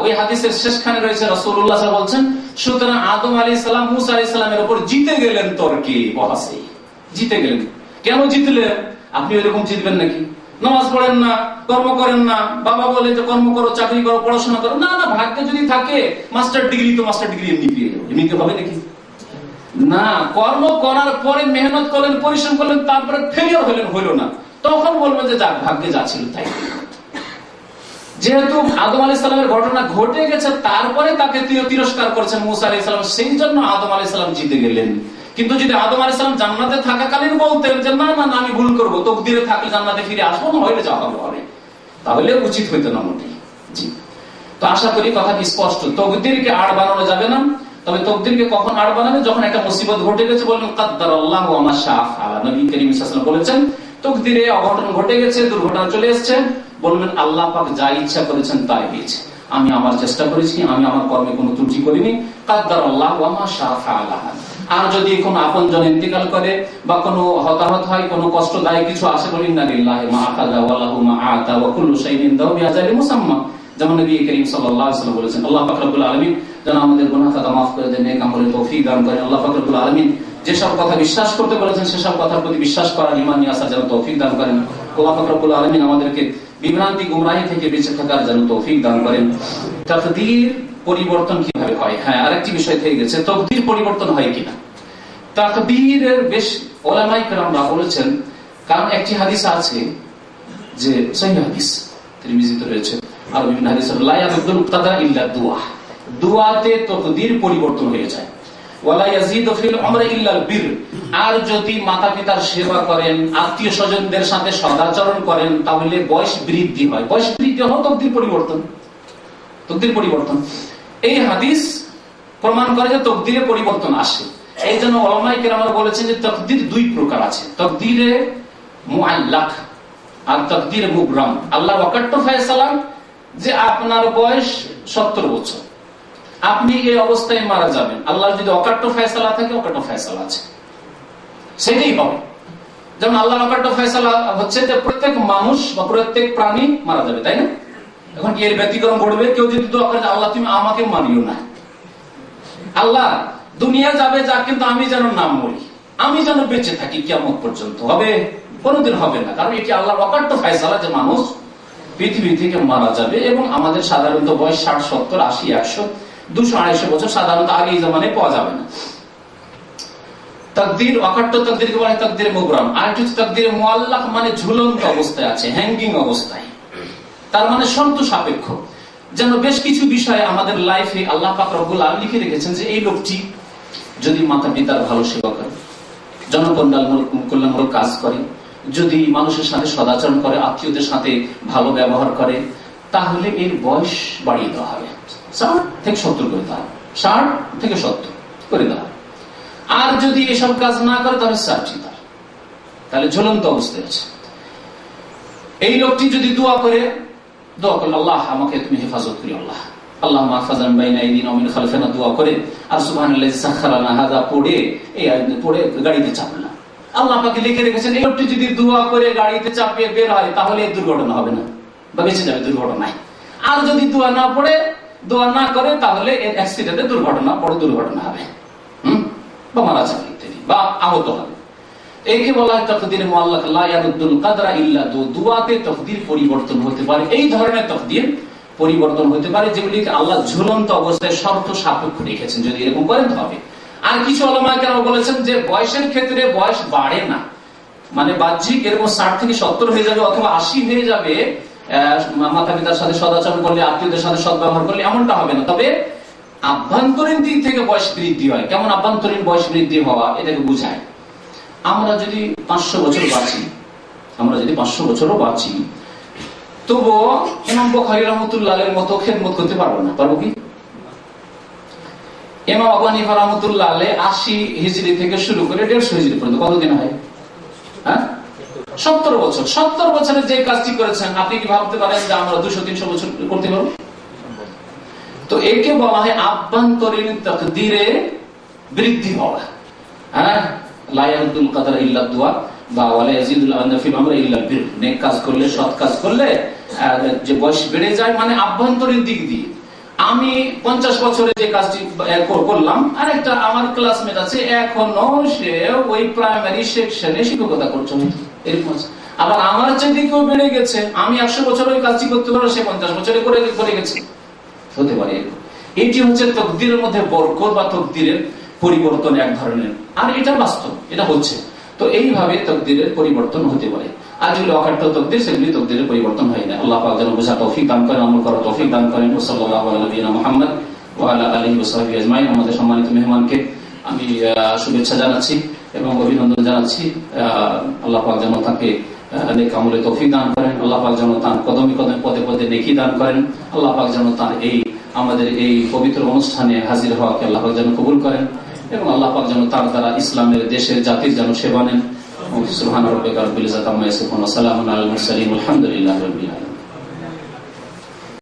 ওই হাদিসের শেষখানে রয়েছে রাসূলুল্লাহ সাল্লাল্লাহু আলাইহি ওয়াসাল্লাম বলছেন, সুতরাং আদম আলাইহিস সালাম মুসা আলাইহিস সালামের উপর জিতে গেলেন, তর্কে বহাসে জিতে গেলেন। কেন জিতলেন? আপনি ওইরকম জিতবেন নাকি? নামাজ পড়েন না, কর্ম করেন না, বাবা বলে যে কর্ম করো, চাকরি করো, পড়াশোনা করো, না না, ভাগ্যে যদি থাকে মাস্টার ডিগ্রি, তো মাস্টার ডিগ্রি এমনি পেয়ে যাবে, এমনিতে হবে নাকি? না, কর্ম করার পরে মেহনত করলেন, পরিশ্রম করলেন, তারপরে ফেলিয়ার হলেন, হইল না, তখন বলবেন যে যাক, ভাগ্যে যা ছিল তাই। যেহেতু আদম আলাইহিস সালামের ঘটনা ঘটে গেছে, তারপরে তাকে তিরস্কার করেছেন মুসা আলাইহিস সালাম, সেই জন্য আদম আলাইহিস সালাম জিতে গেলেন। কিন্তু যদি আদম আলাইহিস সালাম জান্নাতে থাকাকালীন বলতেন যে না না, আমি ভুল করবো, তাকদীরে থাকলে জান্নাতে ফিরে আসবো, না হইলে যাওয়া হবে, তাহলে উচিত হইতো না মোটেই। জি, তো আশা করি কথা স্পষ্ট। তাকদীরকে আড় বানানো যাবে না। তবে তাকদীরকে কখন আড় বানাবে? যখন একটা মুসিবত ঘটে গেছে, বললেন কাদ্দারাল্লাহু ওয়া মা শাআ ফাআল। নবী করিম সাল্লাল্লাহু আলাইহি ওয়াসাল্লাম বলেছেন, তাকদীরে অঘটন ঘটে গেছে, দুর্ঘটনা চলে এসেছে, বলবেন আল্লাহ পাক যা ইচ্ছা করেছেন তাই হয়েছে, আমি আমার চেষ্টা করেছি, আমি আমার কর্মে কোনো ত্রুটি করিনি, কাদ্দারাল্লাহু ওয়া মা শাআ ফাআল। আর যদি কোনো আপনজন ইন্তেকাল করে বা কোনো হতাহত হয়, কোনো কষ্টদায়ক কিছু আসে, বলি ইন্না লিল্লাহি মা আখাযা ওয়া লাহু মা আতা ওয়া কুল্লু শাইইন ইনদাহু বিআজালিন মুসাম্মা। যেমন নবী করিম সাল্লাল্লাহু আলাইহি ওয়াসাল্লাম বলেছেন, আল্লাহ পাক রব্বুল আলামিন যেন আমাদের গুনাহ খাতা মাফ করে দেন, নেক আমলের তৌফিক দান করেন। আল্লাহ পাক রব্বুল আলামিন যেসব কথা বিশ্বাস করতে বলেছেন, সেসব কথার প্রতি বিশ্বাস করার, ঈমান নিয়ে আসার যেন তৌফিক দান করেন। আল্লাহ পাক রব্বুল আলামিন আমাদেরকে বিভ্রান্তি, গুমরাহি থেকে বেঁচে থাকার যেন তৌফিক দান করেন। তাকদীর পরিবর্তন কিভাবে হয়? হ্যাঁ, আরেকটি বিষয় থেকে গেছে, তাকদীর পরিবর্তন হয় কিনা। তাকদীরের বেশ উলামায়ে কেরামরা বলেছেন, কারণ একটি হাদিস আছে যে সহিহ হাদিস, তিরমিজিতে রয়েছে, আর বিভিন্ন হাদিসে লা ইয়াবদুল মুক্তাদা ইল্লা দুআ, দুআতে তাকদীর পরিবর্তন হয়ে যায়। ওয়ালা ইয়াজিদু ফিল উমরি ইল্লা আল বির, আর যদি মাতা-পিতার সেবা করেন, আত্মীয়-স্বজনদের সাথে সদাচরণ করেন, তাহলে বয়স বৃদ্ধি হয়। বয়স বৃদ্ধি হলো তাকদীর পরিবর্তন। এই হাদিস প্রমাণ করে যে তাকদীরে পরিবর্তন আসে। এই জন্য উলামায়ে কেরামরা বলেছেন যে তাকদীর দুই প্রকার আছে, তাকদীরে মুআল্লাক আর তাকদীরে মুবরাম। আল্লাহর অকাট্য ফয়সালা যে আপনার বয়স 70 বছর, আপনি এই অবস্থায় মারা যাবেন, আল্লাহর যদি অকাট্য ফয়সালা থাকে, অকাট্য ফয়সালা আছে, সেটাই হবে। যেমন আল্লাহর অকাট্য ফয়সালা হচ্ছে যে প্রত্যেক মানুষ বা প্রত্যেক প্রাণী মারা যাবে, তাই না? এখন কি এর ব্যতিক্রম ঘটবে? কেউ যদি দোয়া করে আল্লাহ তুমি আমাকে মারিও না, আল্লাহ দুনিয়া যাবে যা, কিন্তু আমি যেন না মরি, আমি যেন বেঁচে থাকি কিয়ামত পর্যন্ত, হবে? কোনোদিন হবে না। কারণ এটি আল্লাহর অকাট্য ফয়সালা যে মানুষ পৃথিবী থেকে মারা যাবে। এবং আমাদের সাধারণত বয়স 60, 70, 80, 100, 200, 250 বছর সাধারণত আগে এই জামানায় পাওয়া যাবে না। তাকদীর অকাট্য তাকদীরকে বলা হয় তাকদীরে মুবরাম। আর একটি তাকদীরে মুআল্লাক, মানে ঝুলন্ত অবস্থায় আছে, হ্যাঙ্গিং অবস্থায়, তার মানে শর্ত সাপেক্ষ। যেন বেশ কিছু বিষয়ে আমাদের লাইফে আল্লাহ পাক রব্বুল আলামিন লিখে রেখেছেন যে এই লোকটি যদি মাতা পিতার ভালো সেবা করে, জনকল্যাণমূলক কাজ করে, যদি মানুষের সাথে সদাচরণ করে, আত্মীয়দের সাথে ভালো ব্যবহার করে, তাহলে এর বয়স বাড়িয়ে দেওয়া হবে, 60 থেকে 70 করে দেওয়া হবে, 60 থেকে 70 করে দেওয়া হবে। আর যদি এসব কাজ না করে তাহলে 60 তাহলে ঝুলন্ত অবস্থায় আছে। এই লোকটি যদি দোয়া করে আল্লাহ আমাকে তুমি হেফাজত করি, আল্লাহ মাহফাজান বাইনা আইদিনা ওয়া মিন খালফিনা দোয়া করে আর সুবহানাল্লাযী সাখখারানা হাযা পড়ে এই আয়াত পড়ে গাড়িতে চাপল, আল্লাহ পাক লিখে রেখেছেন এই লোকটি যদি দোয়া করে গাড়িতে চাপিয়ে বের হয় তাহলে এই দুর্ঘটনা হবে না বা বেঁচে যাবে দুর্ঘটনায়। আর যদি দোয়া না করে তাহলে এর অ্যাক্সিডেন্টে বড় দুর্ঘটনা হবে, বা মারা যাবে ইত্যাদি, বা আহত হবে। একে বলা হয় তাকদীরে মুআল্লাক, লা ইয়ারুদ্দুল কদরা ইল্লা দুআতে তাকদীর পরিবর্তন হতে পারে। এই ধরনের তাকদীর পরিবর্তন হতে পারে যেগুলিকে আল্লাহ ঝুলন্ত অবস্থায় শর্ত সাপেক্ষ রেখেছেন, যদি এরকম করেন তবে। আর কিছু উলামা কেরাম বলেছেন যে বয়সের ক্ষেত্রে বয়স বাড়ে না, মানে বাহ্যিক এরকম 60 থেকে 70 হয়ে যাবে অথবা 80 হয়ে যাবে মাতা পিতার সাথে সদাচরণ করলে, আত্মীয়দের সাথে সদ্ব্যবহার করলে, এমনটা হবে না। তবে আভ্যন্তরীণ দিক থেকে বয়স বৃদ্ধি হয়। কেমন আভ্যন্তরীণ বয়স বৃদ্ধি হওয়া, এটাকে বুঝায় আমরা যদি 500 বছর বাঁচি, তবুও ইমাম বুখারী রাহমাতুল্লাহ আলাইহির মতো খেদমত করতে পারবো না, পারবো কি? ইমাম আবু হানিফা রাহমাতুল্লাহ আলাইহি 80 হিজরি থেকে শুরু করে 150 হিজরি পর্যন্ত কতদিন হয়? 70 বছর। 70 বছরে যে কাজটি করেছেন আপনি কি ভাবতে পারেন যে আমরা 200-300 বছর করতে পারবো? তো একে বলা হয় আভ্যন্তরীণ তাকদীরে বৃদ্ধি হওয়া। লা ইয়ারুদ্দুল কদরা ইল্লা দুআ বা ওয়ালা ইয়াজিদুল আনফিল আমরি ইল্লা বির। নেক কাজ করলে, সৎ কাজ করলে যে বয়স বেড়ে যায়, মানে আভ্যন্তরীণ দিক দিয়ে। আমি 50 বছরে যে কাজটি করলাম, আর একটা আমার ক্লাসমেট আছে এখনো সে ওই প্রাইমারি সেকশনে শিক্ষকতা করছে, এরকম। আবার আমার চাইতে কেউ বেড়ে গেছে, আমি 100 বছর ওই কাজটি করতে পারবো, সে 50 বছরে করে গেছে, হতে পারে। এটি হচ্ছে তাকদীরের মধ্যে বরকত বা তাকদীরের পরিবর্তন এক ধরনের, আর এটা বাস্তব, এটা হচ্ছে। তো এইভাবে তাকদীরের পরিবর্তন হতে পারে। আর যেগুলো অকাট্য তাকদীর, সেগুলি তাকদীরের পরিবর্তন হয় না। আল্লাহ পাক যেন বোঝার তৌফিক দান করেন, আমল করার তৌফিক দান করেন। সাল্লাল্লাহু আলা নবিয়িনা মুহাম্মদ ওয়া আলা আলিহি ওয়া সাহবিহি আজমাইন। আমাদের সম্মানিত মেহমানকে আমি শুভেচ্ছা জানাচ্ছি এবং অভিনন্দন জানাচ্ছি। আল্লাহ পাক যেন তাকে নেক আমলে তৌফিক দান করেন। আল্লাহ পাক যেন তার কদমে কদমে পদে পদে নেকি দান করেন। আল্লাহ পাক যেন তার আমাদের এই পবিত্র অনুষ্ঠানে হাজির হওয়াকে আল্লাহ পাক যেন কবুল করেন এবং আল্লাহ পাক যেন তার দ্বারা ইসলামের, দেশের, জাতির যেন সেবা নেন। সুবহান রাব্বিকা রাব্বিল ইজ্জাতি আম্মা ইয়াসিফুন ওয়া সালামুন আলাল মুরসালিন ওয়ালহামদুলিল্লাহি রাব্বিল আলামিন।